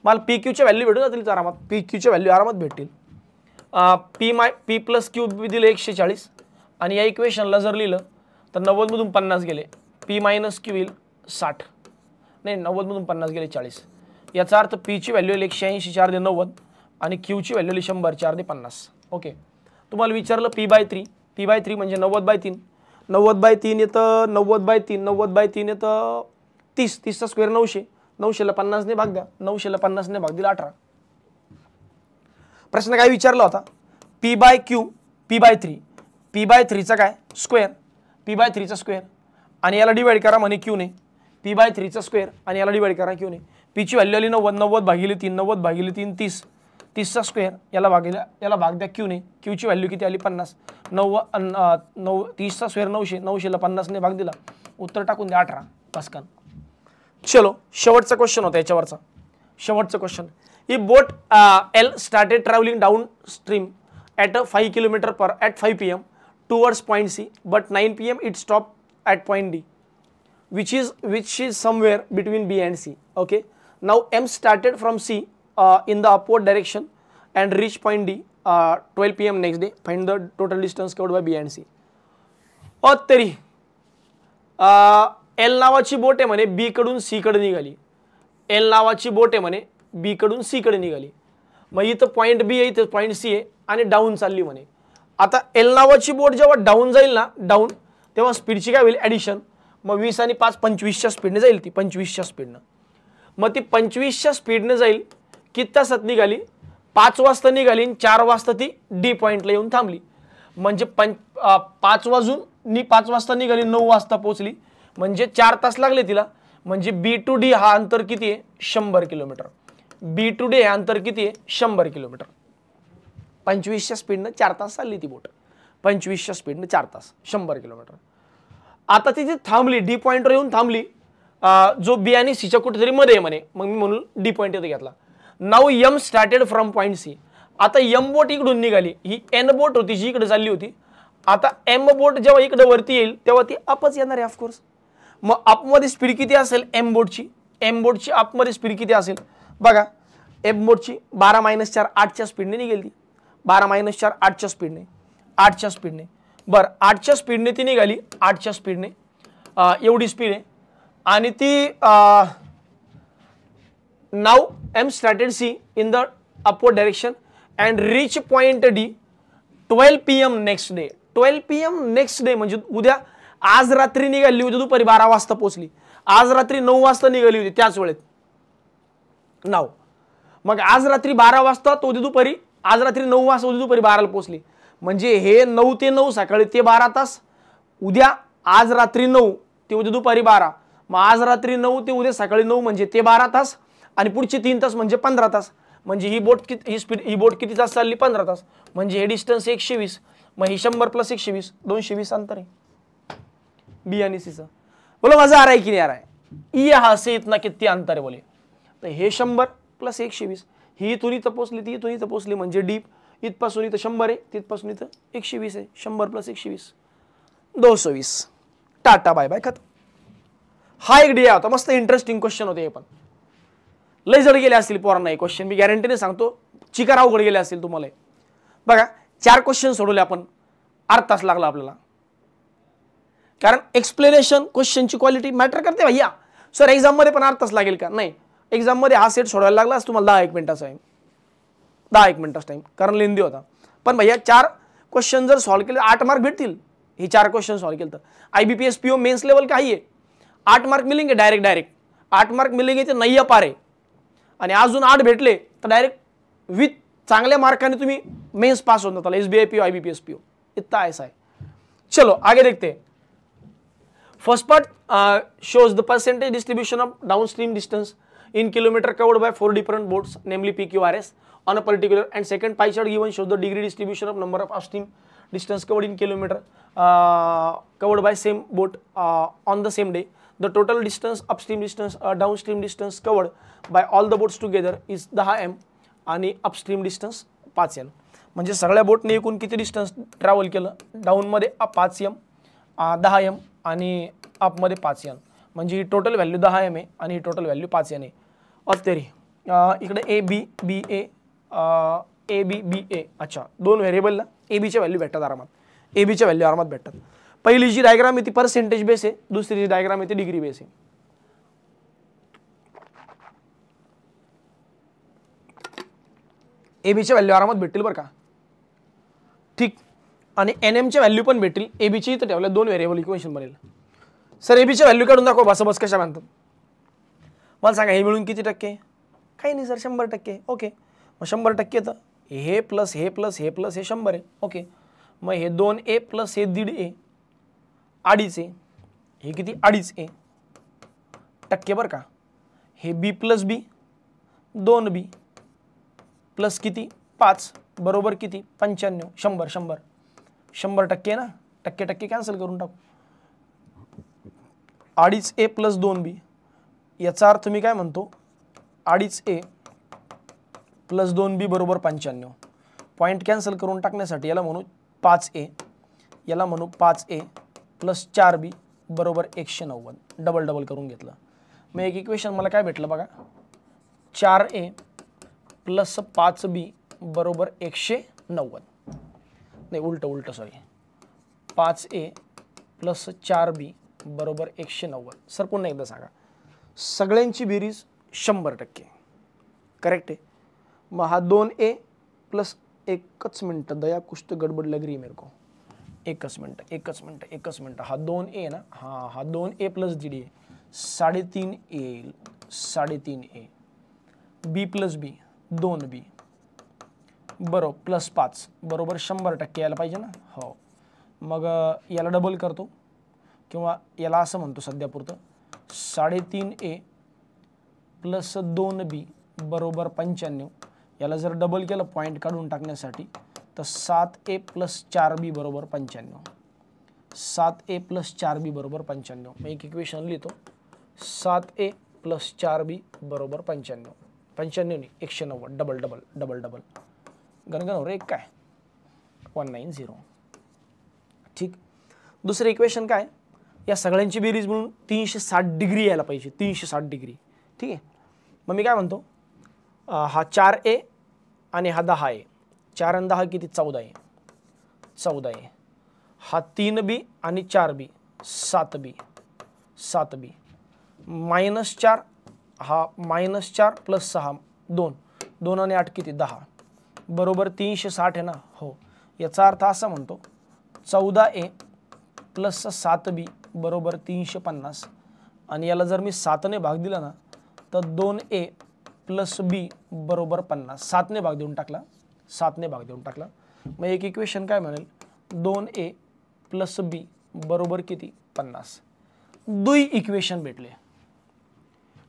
मला PQ च्या व्हॅल्यू भेटून जातील आरामात. PQ च्या व्हॅल्यू आरामात भेटतील. p + q दिलं 140 आणि या इक्वेशनला जर लिहिलं तर 90 मधून 50 गेले, पी मायनस क्यू येईल 60, नाही 90 मधून 50 गेले 40. याचा अर्थ पी ची व्हॅल्यू येईल 180 4 दे 90 आणि क्यू ची व्हॅल्यू येईल 100 4 दे 50. ओके, तुम्हाला विचारलं p/3, p/3 म्हणजे 90/3, 90/3 येतं 90/3, 90/3 येतं 30, 30चा स्क्वेअर 900, 900ला 50 ने भाग द्या, 900ला 50 ने भाग दिला 18. प्रश्न काय विचारला होता, p/q, p/3, p/3 चा काय स्क्वेअर, p/3 चा स्क्वेअर आणि याला डिवाइड करा म्हणे q ने, p/3 चा स्क्वेअर आणि याला डिवाइड करा q ने. p ची व्हॅल्यू आली 90, 90 भागिले 3, 90 भागिले 3 30, 30चा स्क्वेअर याला भाग द्या q ने, q ची व्हॅल्यू किती आली 50, 30चा स्क्वेअर 900, 900ला 50 ने भाग दिला, उत्तर टाकून द्या 18. पास्कन. चलो शेवटचा क्वेश्चन होता याच्यावरचा, शेवटचा question. He boat L started traveling downstream at 5 km at 5 p.m. towards point C, but 9 p.m. it stopped at point D, which is somewhere between B and C. Okay. Now M started from C in the upward direction and reached point D 12 p.m. next day. Find the total distance covered by B and C. तरी L नावाची बोट आहे म्हणे B कडून C कडे निघाली. L नावाची बोट आहे म्हणे B कडून C कडे निघाली. मग इथं पॉइंट B आहे, इथं पॉइंट C आहे आणि डाऊन चालली म्हणे. आता L नावाची बोट जेव्हा डाऊन जाईल ना, डाऊन, तेव्हा स्पीडची काय होईल ॲडिशन. मग 20 आणि 5 25च्या स्पीडने जाईल ती, 25च्या स्पीडनं. मग ती 25च्या स्पीडने जाईल, किती तासात निघाली, 5 वाजता निघाली, 4 वाजता ती डी पॉइंटला येऊन थांबली. म्हणजे 5 वाजता निघाली, 9 वाजता पोहोचली, म्हणजे 4 तास लागले तिला. म्हणजे बी टू डी हा अंतर किती आहे, 100 किलोमीटर. बी टू डी हे अंतर किती आहे, 100 किलोमीटर. 25च्या स्पीडनं 4 तास चालली ती बोट, 25च्या स्पीडनं 4 तास, 100 किलोमीटर. आता तिथे थांबली, डी पॉइंटवर येऊन थांबली, जो बी आणि सीच्या कुठेतरी मध्ये आहे म्हणे. मग मी म्हणून डी पॉइंट इथे घेतला. Now M started from point C. आता एम बोट इकडून निघाली, ही एन बोट होती जी इकडे चालली होती. आता एम बोट जेव्हा इकडे वरती येईल तेव्हा ती अपच येणार आहे ऑफकोर्स. मग अपमध्ये स्पीड किती असेल एम बोटची, एम बोटची अपमध्ये स्पीड किती असेल बघा. एम बोटची 12-4 8च्या स्पीडने निघेल ती, 12-4 8च्या स्पीडने, 8च्या स्पीडने. बरं 8च्या स्पीडने ती निघाली, 8च्या स्पीडने, एवढी स्पीड आहे. आणि ती now M started C in the upward direction and reach point D 12 PM next day. 12 PM next day म्हणजे उद्या, आज रात्री निघाली, उद्या दुपारी 12 वाजता पोहोचली. आज रात्री 9 वाजता निघाली होती त्याच वेळेत नाव. मग आज रात्री 12 वाजता तो उद्या दुपारी, आज रात्री 9 वाजता उद्या दुपारी 12ला पोहोचली. म्हणजे हे 9 ते 9 सकाळी ते 12 तास, उद्या आज रात्री 9 ते उद्या दुपारी 12, मग आज रात्री 9 ते उद्या सकाळी 9 म्हणजे ते 12 तास आणि पुढचे 3 तास म्हणजे 15 तास. म्हणजे ही बोट किती तास चालली, 15 तास. म्हणजे हे डिस्टन्स 120, मग ही 100 + 120 220 अंतर आहे बी आणि सीचं. बोलो मजा आ रहा है कि नहीं आ रहा है, यहाँ से इतना किती अंतर आहे बोले. तर हे 100 + 120, ही इथून इथं पोचली, ती इथून इथं पोचली, म्हणजे डीप इथपासून इथं 100 आहे, तिथपासून इथं 120 आहे. 100 + 120 220. टाटा बाय बाय खतम. हा एक डी होता, मस्त इंटरेस्टिंग क्वेश्चन होते. हे पण लय जड गेले असतील पोरांना हे क्वेश्चन, मी गॅरंटीने सांगतो, चिकार अवघड गेले असतील तुम्हाला. बघा 4 क्वेश्चन सोडवले आपण, अर्धा तास लागला आपल्याला. कारण एक्सप्लेनेशन क्वेश्चनची क्वालिटी मॅटर करते भैया. सर एक्झाम मध्ये पण अर्धा तास लागेल का, नाही. एक्झाम मध्ये हा सेट सोडवायला लागला तुम्हाला 10-1 मिनिटाचा टाइम, 10-1 मिनिटाचा टाइम, कारण लेंदी होता. पण भैया 4 क्वेश्चन जर सॉल्व केले 8 मार्क भेटतील. हे 4 क्वेश्चन सॉल्व केले तर IBPS PO मेंस लेवल का ही है, 8 मार्क मिलेंगे डायरेक्ट 8 मार्क मिलेंगे ते नैया पारे. आणि अजून 8 भेटले तर डायरेक्ट विथ चांगल्या मार्काने तुम्ही मेंस पास होता SBI PO IBPS PO. इतना ऐसा है. चलो आगे देखते हैं. First part shows the percentage distribution of downstream distance in kilometer covered by 4 different boats, namely PQRS, on a particular, and second pie chart given shows the degree distribution of number of upstream distance covered in kilometer covered by same boat on the same day. The total distance, upstream distance, downstream distance covered by all the boats together is 10 m आणि upstream distance 5 m. म्हणजे सगळ्या बोटने एकूण किती distance travel केलं, down मध्ये 5 m, 10 m आणि up मध्ये 5 m. म्हणजे ही टोटल व्हॅल्यू 10 m आहे आणि ही टोटल व्हॅल्यू 5 m आहे. तरी इकडे A B B A, अच्छा 2 व्हेरिएबलला A B च्या व्हॅल्यू भेटतात आरामात, A B च्या व्हॅल्यू आरामात भेटतात. पहिली जी डायग्राम आहे ती पर्सेंटेज बेस आहे, दुसरी जी डायग्राम आहे ती डिग्री बेस आहे. एबीच्या व्हॅल्यू आरामात भेटतील बरं का. ठीक. आणि एनएमच्या व्हॅल्यू पण भेटतील. एबीची इथं ठेवल्या 2 व्हेरिएबल इक्वेशन बनेल. सर एबीच्या व्हॅल्यू काढून दाखवा बस बस कशा बांधतात. मला सांगा हे मिळून किती टक्के. काही नाही सर 100%. ओके मग 100% तर हे प्लस हे प्लस हे प्लस हे 100 आहे. ओके मग हे 2A प्लस हे 1.5A 2.5A हे किती 2.5A टक्के बरं का. हे B plus B 2B plus किती 5 बरोबर किती 95 100 100% ना. टक्के टक्के कॅन्सल करून टाकू. 2.5A प्लस 2B याचा अर्थ मी काय म्हणतो 2.5A प्लस 2B बरोबर 95. पॉईंट कॅन्सल करून टाकण्यासाठी याला म्हणू 5A याला म्हणू 5A प्लस 4B बरोबर 190. डबल डबल करून घेतलं. मग एक इक्वेशन मला काय भेटलं बघा 4A प्लस 5B बरोबर 190. नाही उलट सॉरी 5A प्लस 4B बरोबर 190. सर पुन्हा एकदा सांगा. सगळ्यांची बेरीज 100% करेक्ट आहे. मग हा 2A प्लस एकच मिनट दया कुछ तो गडबड लग रही है मेरे को. एकच मिनट हा 2A ना. हा 2A प्लस 1.5 3.5 येईल 3.5A B plus B 2B बरोबर प्लस 5 बरोबर 100% यायला पाहिजे ना. हो मग याला डबल करतो किंवा याला असं म्हणतो सध्यापुरतं 3.5A प्लस 2B बरोबर 95. याला जर डबल केलं पॉईंट काढून टाकण्यासाठी तर 7A प्लस 4B बरोबर 95. 7A प्लस 4B बरोबर 95. मी एक इक्वेशन लिहितो 7A प्लस 4B बरोबर 95. 95 नाही 190 डबल डबल डबल डबल गणगण हो रे. एक काय 190. ठीक. दुसरं इक्वेशन काय या सगळ्यांची बेरीज म्हणून 360 डिग्री यायला पाहिजे. 360 डिग्री. ठीक आहे. मग मी काय म्हणतो हा 4A आणि हा 10A 4 आणि 10 किती 14A हा 3B आणि 4B 7B -4 हा -4 प्लस 6 2 आणि 8 किती 10 बरोबर 360 आहे ना. हो याचा अर्थ असा म्हणतो 14A प्लस 7B बरोबर 350. आणि याला जर मी 7ने भाग दिला ना तर 2A प्लस B बरोबर 50. 7ने भाग देऊन टाकला. मग एक इक्वेशन काय म्हणेल 2A प्लस B बरोबर किती 50. 2 इक्वेशन भेटले.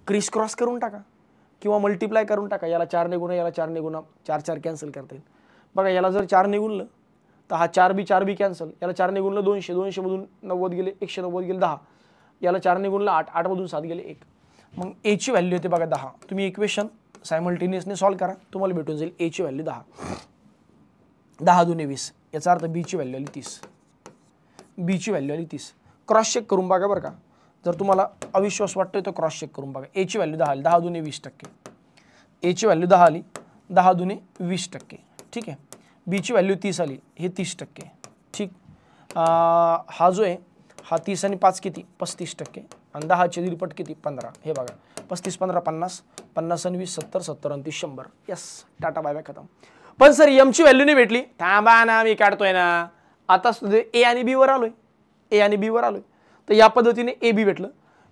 क्रिस क्रॉस करून टाका किंवा मल्टिप्लाय करून टाका. याला 4 ने गुणा याला 4 ने गुणा 4 कॅन्सल करता येईल. बघा याला जर 4 ने गुणलं तर हा 4B कॅन्सल. याला 4 ने गुणलं 200 मधून 90 गेले 190 गेले 10. याला 4 ने गुणलं 8 मधून 7 गेले 1. मग A ची व्हॅल्यू येते बघा 10. तुम्ही इक्वेशन सायमल्टेनियसली सॉल्व करा तुम्हाला भेटून जाईल A ची व्हॅल्यू 10. 10 दुने 20 याचा अर्थ B ची व्हॅल्यू आली 30. क्रॉस चेक करून बघा बरं का. जर तुम्हाला अविश्वास वाटतोय तर क्रॉस चेक करून बघा. A ची व्हॅल्यू 10 आली 10 दुने 20%. A ची व्हॅल्यू 10 आली 10 दुने 20%. ठीक आहे. B ची व्हॅल्यू 30 आली हे 30%. ठीक. हा जो आहे हा 30 आणि 5 किती 35% आणि 10 चे दीडपट किती 15. हे बघा 35 15 50 50 आणि 20 70 70 आणि 30 100. यस टाटा बाय बाय खतम. पण सर M ची व्हॅल्यू नाही भेटली. थांबा ना मी काढतोय ना. आता A आणि B वर आलोय. तर या पद्धतीने AB भेटलं.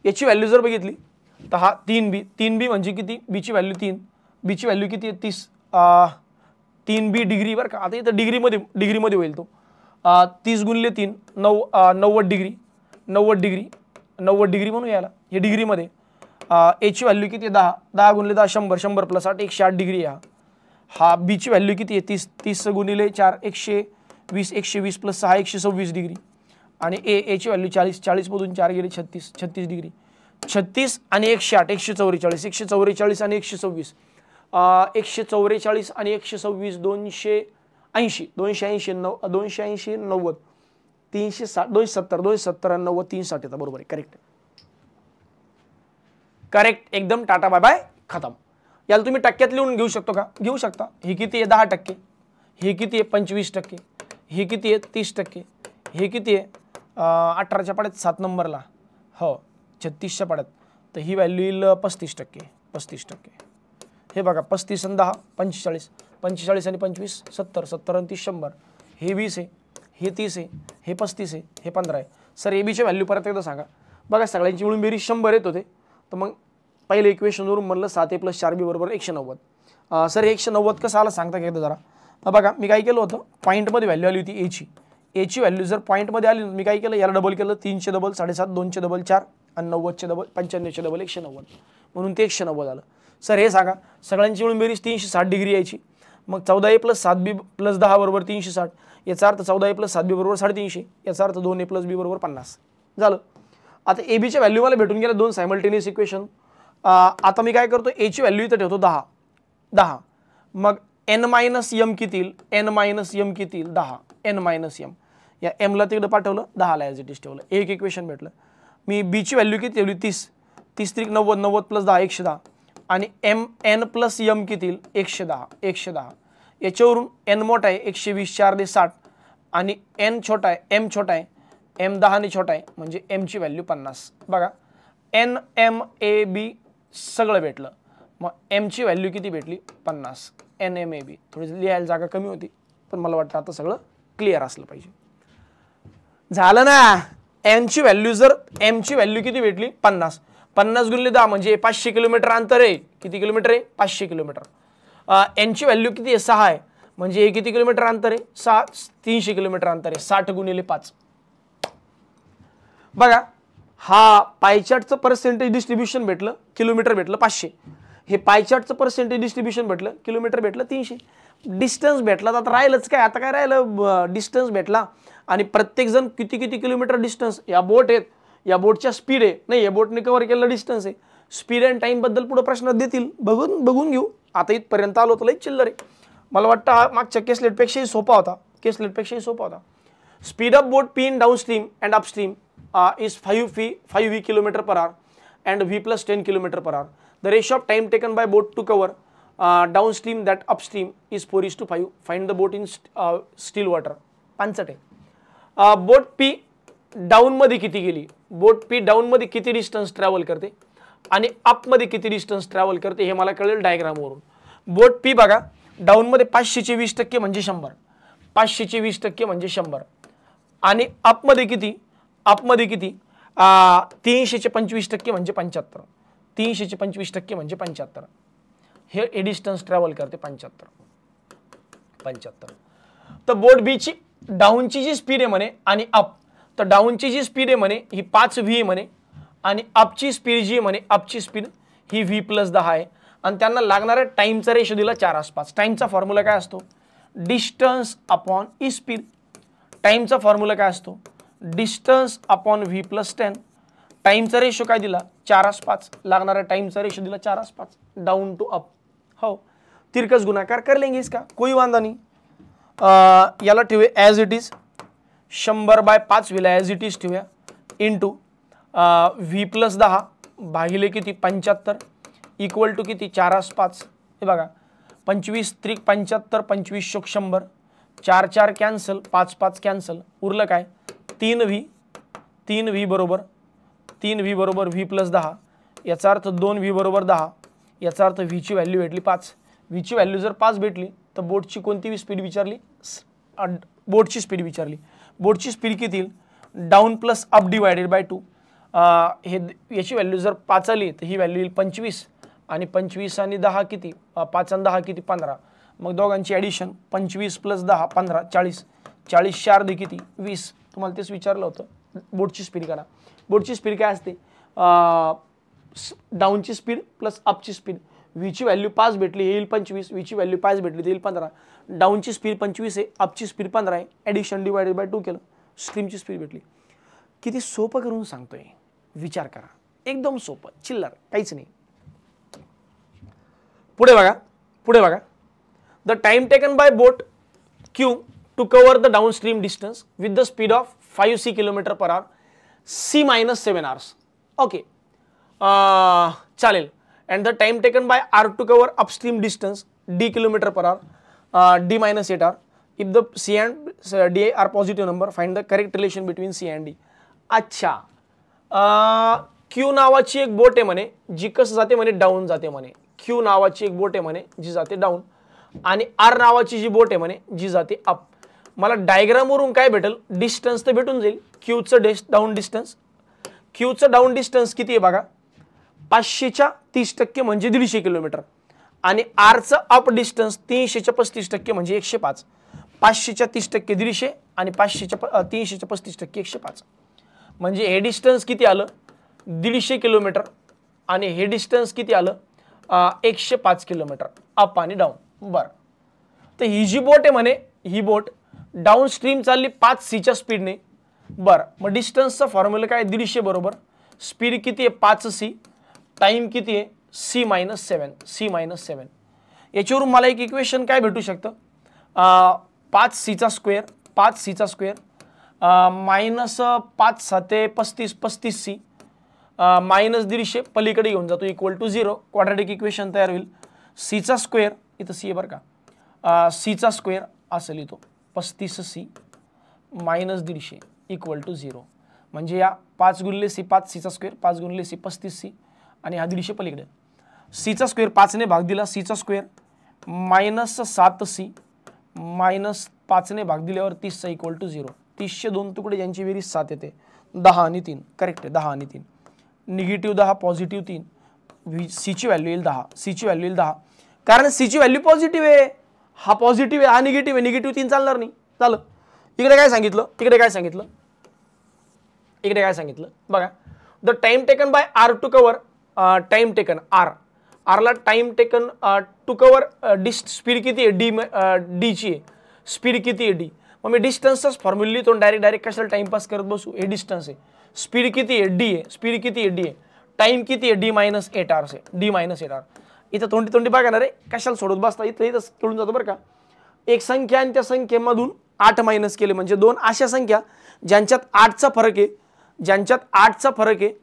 याची व्हॅल्यू जर बघितली तर हा 3B म्हणजे किती B ची व्हॅल्यू 3 B ची व्हॅल्यू किती आहे 30 3B डिग्री बरं का. आता इथं डिग्रीमध्ये होईल तो 30 गुणिले 3 90 डिग्री म्हणून याला हे डिग्रीमध्ये. A ची व्हॅल्यू किती आहे 10 गुणिले 10 100 100 प्लस 8 108 डिग्री आहे. हा B ची व्हॅल्यू किती आहे 30 गुणिले 4 120 प्लस 6 126 डिग्री. आणि A ची व्हॅल्यू 40 मधून 4 गेले 36 डिग्री. 36 आणि 108 144 144 आणि 126 144 आणि 126 280 280 90 360 270 आणि 90 360 येतात बरोबर आहे. करेक्ट एकदम. टाटा बाय बाय खतम. याला तुम्ही टक्क्यात लिहून घेऊ शकतो का. घेऊ शकता. हे किती आहे 10%. हे किती आहे 25%. हे किती आहे 30%. हे किती आहे 18च्या पाड्यात 7 नंबरला, हो 36च्या पाड्यात, तर ही व्हॅल्यू येईल 35%. 35%. हे बघा 35 आणि 10 45, 45 आणि 25 70, 70 आणि 30 100, हे 20 आहे, हे 30 आहे, हे 35 आहे, हे 15 आहे. सर ए बीच्या व्हॅल्यू परत एकदा सांगा. बघा सगळ्यांची मिळून बेरीज 100 येत होते, तर मग पहिले इक्वेशनवरून म्हणलं 7a + 4b = 190. सर 190 कसं आलं सांगता का एकदा जरा. बघा मी काय केलं होतं, पॉईंटमध्ये व्हॅल्यू आली होती एची. एची व्हॅल्यू जर पॉईंटमध्ये आली, मी काय केलं, याला डबल केलं, 3चे डबल 7.5, 2चे डबल 4 आणि 90चे डबल 95चे डबल 190, म्हणून ते 190 आलं. सर हे सांगा सगळ्यांची मिळून बेरीज 360 डिग्री यायची. मग 14a + 7b + 10 = 360. याचा अर्थ 14a + 7b = 350. याचा अर्थ 2a + b = 50 झालं. आता ए बीच्या व्हॅल्यू मला भेटून गेल्या 2 सायमल्टेनियस इक्वेशन. आता मी काय करतो, एची व्हॅल्यू इथं ठेवतो 10. मग n-m किती येईल, n-m किती येईल 10, n-m. या एमला तिकडे पाठवलं, 10ला ॲज इट इज ठेवलं, एक इक्वेशन भेटलं. मी बीची व्हॅल्यू किती ठेवली 30, 30 3 90, 90 + 10 110, आणि n + m किती येईल 110. याच्यावरून n मोठा आहे 120, 4 दे 60, आणि n छोटा आहे, m छोटा आहे, m 10 ने छोटा आहे, म्हणजे m ची व्हॅल्यू 50. बघा n-m-a-b सगळं भेटलं. मग m ची व्हॅल्यू किती भेटली 50. n-m-a-b थोडी लिहायला जागा कमी होती, पण मला वाटतं आता सगळं क्लिअर असलं पाहिजे. झालं ना. m ची व्हॅल्यू किती भेटली 50. 50 × 10 म्हणजे 500 किलोमीटर अंतर आहे. किती किलोमीटर आहे 500 किलोमीटर. n ची व्हॅल्यू किती आहे 6 आहे, म्हणजे हे किती किलोमीटर अंतर आहे 300 किलोमीटर अंतर आहे. 60 × 5. बघा हा पायचार्टचं पर्सेंटेज डिस्ट्रीब्युशन भेटलं, किलोमीटर भेटलं 500. हे पायचार्टचं पर्सेंटेज डिस्ट्रीब्युशन भेटलं, किलोमीटर भेटलं 300. डिस्टन्स भेटला तर राहिलंच काय, आता काय राहिलं, डिस्टन्स भेटला. आणि प्रत्येक जण किती किलोमीटर डिस्टन्स, या बोट आहेत, या बोटच्या स्पीड आहे, नाही या बोटने कव्हर केलेलं डिस्टन्स आहे. स्पीड अँड टाइम बद्दल पुढे प्रश्न देतील, बघून घेऊ. आता इथपर्यंत आलो तर लई चिल्लर आहे. मला वाटतं हा मागच्या केसलेटपेक्षाही सोपा होता. Speed of boat P in downstream and upstream is 5 km/h and V + 10 km/h. The ratio of time taken by boat to cover downstream that upstream is 4:5. Find the boat in still water. 5 boat P down मध्ये किती गेली, बोट P down मध्ये किती distance travel करते आणि up मध्ये किती distance travel करते हे मला कळेल डायग्रामवरून. बोट P बघा डाऊन मध्ये 500चे 20% म्हणजे 100, 500चे 20% म्हणजे 100, आणि अप मध्ये किती 300चे 25% म्हणजे 75, 300चे 25% म्हणजे 75. हे डिस्टन्स ट्रॅव्हल करते 75. तर बोट बी ची डाऊनची जी स्पीड आहे म्हणे आणि अप, तर डाऊनची जी स्पीड आहे म्हणे ही 5v म्हणे, आणि अपची स्पीड जी आहे म्हणे अपची स्पीड ही v + 10 आहे. आणि त्यांना लागणाऱ्या टाइमचा रेशो दिला 4 आसपास. टाइमचा फॉर्म्युला काय असतो, डिस्टन्स अपॉन ई स्पीड. टाइमचा फॉर्म्युला काय असतो, डिस्टन्स अपॉन v + 10. टाइमचा रेशो काय दिला 4 आसपास, लागणाऱ्या टाइमचा रेशो दिला 4 आसपास, डाऊन टू अप. हो तिरकस गुणाकार कर लेंगे इसका, कोई वांदा नहीं. याला ठेवूया as it is, 100/5 villa as it is ठेवूया, इंटू v + 10 भागिले किती 75 इक्वल टू किती 4 आसपास. हे बघा 25 × 75 25 × 100, 4 4 कॅन्सल, 5 5 कॅन्सल, उरलं काय 3v बरोबर v + 10. याचा अर्थ 2v = 10. याचा अर्थ v ची व्हॅल्यू भेटली 5. v ची व्हॅल्यू जर 5 भेटली तर बोटची कोणती स्पीड विचारली, बोटची स्पीड विचारली. बोटची स्पीड किती येईल, down plus up divided by 2. हे याची व्हॅल्यू जर 5 आली तर ही व्हॅल्यू येईल 25, आणि 25 आणि 10 किती 5 आणि 10 किती 15. मग दोघांची ॲडिशन 25 + 10 15 40, 40 4 दे किती 20. तुम्हाला तेच विचारलं होतं. बोटची स्पीड करा. बोटची स्पीड काय असते, डाऊनची स्पीड प्लस अपची स्पीड. v ची व्हॅल्यू 5 भेटली येईल 25, v ची व्हॅल्यू 5 भेटली येईल 15. डाऊनची स्पीड 25 आहे, अपची स्पीड 15 आहे, ॲडिशन डिवायडेड बाय 2 केलं, स्ट्रीमची स्पीड भेटली. किती सोपं करून सांगतोय, विचार करा. एकदम सोपं, चिल्लर, काहीच नाही. पुढे बघा. The time taken by boat Q to cover the downstream distance with the speed of 5c km/h c - 7 hours. Okay चालेल. and the time taken by R to cover upstream distance d km/h d - 8 hour. If the c and d are positive number, find the correct relation between c and d. अच्छा, Q नावाची एक boat आहे म्हणे, जी कसं जाते म्हणे, down जाते म्हणे. क्यू नावाची एक बोट आहे म्हणे, जी जाते डाऊन, आणि आर नावाची जी बोट आहे म्हणे, जी जाते अप. मला डायग्राम वरून काय भेटेल, डिस्टन्स तर भेटून जाईल. क्यूचं डाऊन डिस्टन्स, क्यूचं डाऊन डिस्टन्स किती आहे बघा, 500च्या 30% म्हणजे 150 किलोमीटर, आणि आरचं अप डिस्टन्स 300च्या 35% म्हणजे 105. 500च्या 30% 150 आणि 300च्या 35% 105. म्हणजे हे डिस्टन्स किती आलं, 150 किलोमीटर, आणि हे डिस्टन्स किती आलं, 105 किलोमीटर अप आणि डाऊन. बरं, तर ही जी बोट आहे म्हणे, ही बोट डाऊन स्ट्रीम चालली 5c स्पीडने. बरं, मग डिस्टन्सचा फॉर्म्युला काय, 150 बरोबर स्पीड किती आहे 5c, टाइम किती आहे c-7. याच्यावरून मला एक इक्वेशन काय भेटू शकतं, 5c square, 5c square minus 5 7 35, 35c minus 150 पलीकडे घेऊन जातो इक्वल टू 0. क्वाड्रॅटिक इक्वेशन तयार होईल. c स्क्वेअर, इथं c आहे बरं का, c स्क्वेअर असं लिहितो 35c मायनस 150 इक्वल टू 0. म्हणजे या 5 गुणिले c 5c स्क्वेअर, 5 गुणिले c 35c, आणि हा 150 पलीकडे. c स्क्वेअर 5 ने भाग दिला, c square minus 7c minus 5 ने भाग दिल्यावर 30 इक्वल टू 0. 30चे 2 तुकडे ज्यांची बेरीज 7 येते, 10 आणि 3 करेक्ट आहे, 10 आणि 3, निगेटिव्ह 10 पॉझिटिव्ह 3, सी ची व्हॅल्यू येईल 10, सी ची व्हॅल्यू येईल 10, कारण सी ची व्हॅल्यू पॉझिटिव्ह आहे, हा पॉझिटिव्ह आहे, हा निगेटिव्ह आहे, निगेटिव्ह 3 चालणार नाही. झालं. इकडे काय सांगितलं, इकडे काय सांगितलं, इकडे काय सांगितलं बघा, the time taken by R to cover, time taken आरला time taken to cover speed किती आहे, डी ची स्पीड किती आहे डी. मग मी डिस्टन्सच फॉर्म्युला लिहितो, डायरेक्ट कशाला टाइमपास करत बसू. हे डिस्टन्स आहे, स्पीड किती आहे डी आहे, स्पीड किती आहे डी आहे, टाइम किती आहे d-8 आर आहे, d-8 आर. इथं तोंडी तोंडी बघा ना रे, कशाला सोडत बसता, इथं इथं कळून जातो बरं का. एक संख्या आणि त्या संख्येमधून 8 मायनस केले म्हणजे 2 अशा संख्या ज्यांच्यात 8चा फरक आहे, ज्यांच्यात 8चा फरक आहे,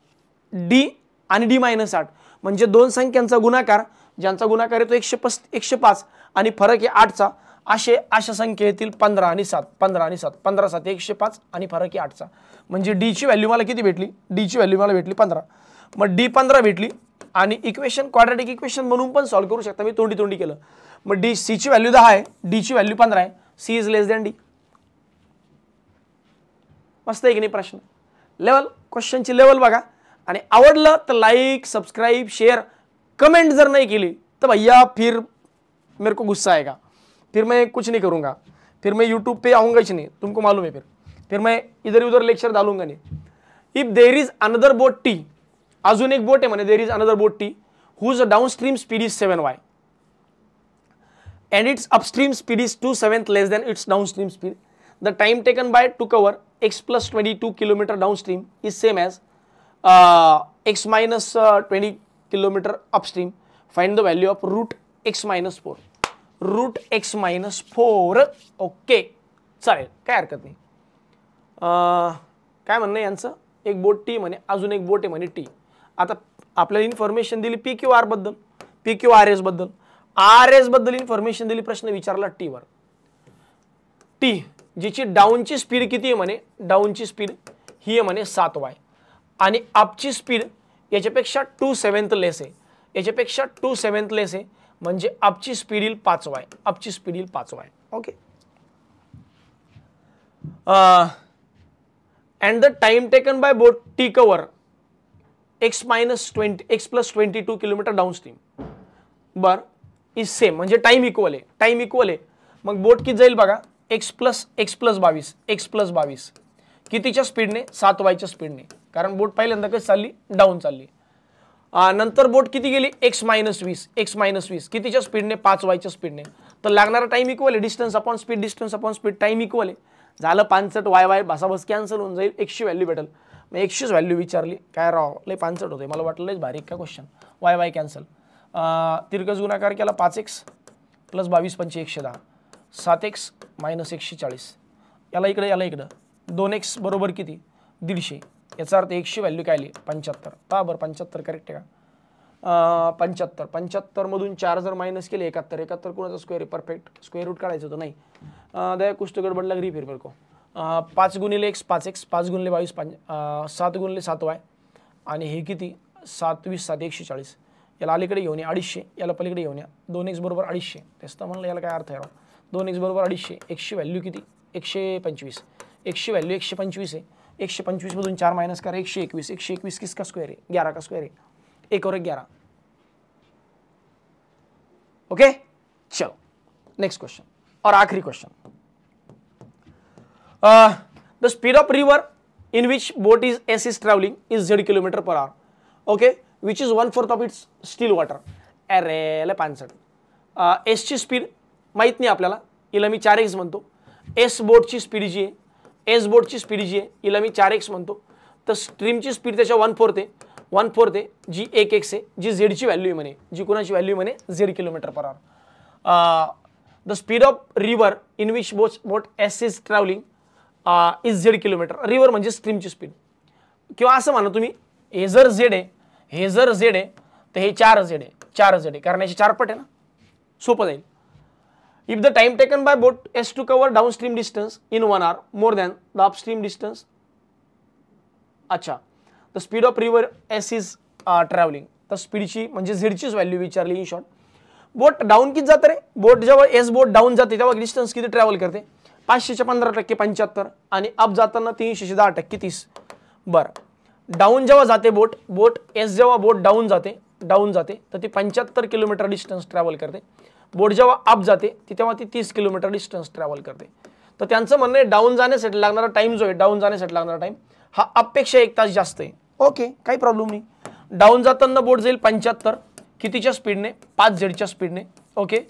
d आणि d-8 म्हणजे 2 संख्यांचा गुणाकार, ज्यांचा गुणाकार येतो 105 आणि फरक आहे 8चा, अशा संख्या येतील 15 आणि 7, 15 आणि 7, 15 7 105 आणि फरक आहे 8चा. म्हणजे डी ची व्हॅल्यू मला किती भेटली, डी ची व्हॅल्यू मला भेटली 15. मग डी 15 भेटली, आणि इक्वेशन क्वाड्रॅटिक इक्वेशन म्हणून पण सॉल्व्ह करू शकता, मी तोंडी तोंडी केलं. मग डी सी ची व्हॅल्यू 10 आहे, डी ची व्हॅल्यू 15 आहे, C is less than D. मस्त आहे की नाही प्रश्न. लेवल, क्वेश्चनची लेवल बघा, आणि आवडलं तर लाईक सबस्क्राईब शेअर कमेंट जर नहीं केली तो भैया फिर मेरे को गुस्सा आएगा, फिर मैं कुछ नहीं करूँगा, फिर मैं यूट्यूब पे आऊँगा ही नहीं, तुमको मालूम है. फिर मैं इधर उधर लेक्चर डालूंगा नहीं. If there is another boat T, अजून एक बोट आहे म्हणे, there is another boat T whose downstream speed is 7y and its upstream speed is 2/7 less than its downstream speed. The time taken by to cover x plus 22 km downstream is same as x minus 20 km upstream. Find the value of root x minus 4. Root x minus 4. Okay, चालेल, काय हरकत नाही. काय म्हणणं यांचं, एक बोट T म्हणे, अजून एक बोट आहे म्हणे टी. आता आपल्याला इन्फॉर्मेशन दिली पी क्यू आर बद्दल, पी क्यू आर एस बद्दल, आर एस बद्दल इन्फॉर्मेशन दिली, प्रश्न विचारला टी वर. टी जिची डाऊनची स्पीड किती आहे म्हणे, डाऊनची स्पीड ही आहे म्हणे 7y, आणि अपची स्पीड याच्यापेक्षा 2/7 लेस आहे, याच्यापेक्षा 2/7 लेस आहे, म्हणजे अपची स्पीड येईल 5y, अपची स्पीड येईल 5y. Okay. and the time taken by boat T cover x plus 22 kilometre downstream बर इज सेम, म्हणजे टाइम इक्वल आहे, टाइम इक्वल आहे. मग बोट किती जाईल बघा, x प्लस 22 कितीच्या स्पीडने, 7y स्पीडने, कारण बोट पहिल्यांदा कशी चालली, डाऊन चालली. नंतर बोट किती गेली, x मायनस 20 कितीच्या स्पीडने, 5y स्पीडने. तर लागणारा टाइम इक्वल आहे, distance upon speed, time equal आहे. झालं 65 y भासाभास कॅन्सल होऊन जाईल, x ची व्हॅल्यू भेटेल. मग x चीच व्हॅल्यू विचारली, काय राव लय 65 होते, मला वाटलं लयच भारी का क्वेश्चन. y कॅन्सल, तिरकस गुणाकार केला 5x प्लस 22 पंचे 110, 7x मायनस 140, याला इकडं 2x बरोबर किती, 150. याचा अर्थ 1 ची व्हॅल्यू काय आली, 75. पहा बरं 75 करेक्ट आहे का, 75 मधून 4 जर मायनस केले 71 कोणाचा स्क्वेअर आहे, परफेक्ट. स्क्वेअर रूट काढायचं होतं, नाही दया कुछ तो गडबड लग रही फिर मेरे को. 5 गुणिले x 5x, 5 गुणिले 22 7 गुणिले 7y आणि हे किती 7 20 7 140. याला अलीकडे घेऊन या 250, याला पलीकडे घेऊन या 2x बरोबर 250. तेच तर म्हणलं याला काय अर्थ आहे राव. 2x बरोबर 250. x ची व्हॅल्यू किती 125. x ची व्हॅल्यू 125 आहे. 125 मधून 4 माइनस करा 121. 121 किसका स्क्वायर है 11 का स्क्वायर है. 1 और 11. ओके चलो नेक्स्ट क्वेश्चन और आखिरी question. The speed of river in which boat is traveling is z km/h. Okay, which is 1/4 of its still water. अरे ले 65. एस ची स्पीड माहित नाही आपल्याला, हिला मी 4x म्हणतो. एस बोटची स्पीड जी आहे, एस बोटची स्पीड जी आहे हिला मी 4x म्हणतो. तर स्ट्रीमची स्पीड त्याच्या 1/4 आहे, 1/4 आहे जी 1x आहे, जी झेडची व्हॅल्यू आहे म्हणे, जी कोणाची व्हॅल्यू म्हणे z km/h. The speed of river in which boat S is travelling is z km. River म्हणजे स्ट्रीमची स्पीड. किंवा असं म्हणा तुम्ही, हे जर z आहे, हे जर z आहे तर हे 4z आहे, 4z आहे कारण याची 4 पट आहे ना, सोपं जाईल. If the time taken by boat S to cover downstream distance in 1 hour more than the upstream distance. अच्छा, the speed of river S is travelling. तर स्पीडची म्हणजे झेडचीच व्हॅल्यू विचारली इन शॉर्ट. बोट डाऊन किती जातं रे, बोट जेव्हा एस बोट down जाते तेव्हा डिस्टन्स किती ट्रॅव्हल करते, 500च्या 15% 75 आणि अप जाताना 300च्या 10% 30. बरं, डाऊन जेव्हा जाते बोट, बोट एस जेव्हा बोट डाऊन जाते तर ती 75 किलोमीटर डिस्टन्स ट्रॅव्हल करते. बोट जेव्हा अप जाते तेव्हा ती 30 किलोमीटर डिस्टन्स ट्रॅव्हल करते. तर त्यांचं म्हणणं आहे डाऊन जाण्यासाठी लागणारा टाइम जो आहे, डाऊन जाण्यासाठी लागणारा टाइम हा अपपेक्षा 1 तास जास्त आहे. ओके, काही प्रॉब्लेम नाही. डाऊन जाताना बोट जाईल 75 कितीच्या स्पीडने, 5z च्या स्पीडने. ओके,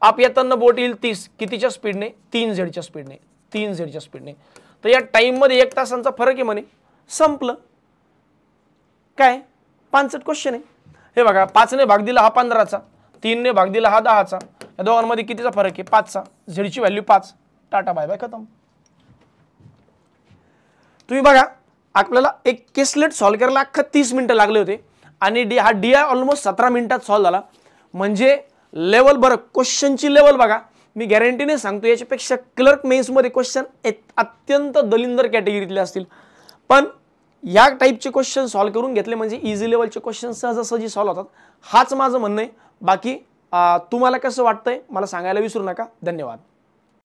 अप येताना बोट येईल 30 कितीच्या स्पीडने, 3z च्या स्पीडने, 3z च्या स्पीडने. तर या टाइम मध्ये 1 तासांचा फरक आहे म्हणे, संपलं. काय 65 क्वेश्चन आहे. हे बघा, 5 ने भाग दिला हा 15चा, 3 ने भाग दिला हा 10चा. या दोघांमध्ये कितीचा फरक आहे, 5चा. झेडची व्हॅल्यू 5. टाटा बाय बाय, खतम. तुम्ही बघा, आपल्याला एक केसलेट सॉल्व्ह करायला अख्खा 30 मिनिटं लागले होते आणि हा डी आय ऑलमोस्ट 17 मिनिटात सॉल्व्ह झाला. म्हणजे लेवल बरं, क्वेश्चनची लेवल बघा, मी गॅरंटीने सांगतो याच्यापेक्षा क्लर्क मेन्समध्ये क्वेश्चन अत्यंत दलिंदर कॅटेगरीतले असतील. पण या टाईपचे क्वेश्चन सॉल्व्ह करून घेतले म्हणजे इझी लेवलचे क्वेश्चन सहजासहजी सॉल्व्ह होतात. हाच माझं म्हणणं आहे. बाकी तुम्हाला कसं वाटतंय मला सांगायला विसरू नका. धन्यवाद.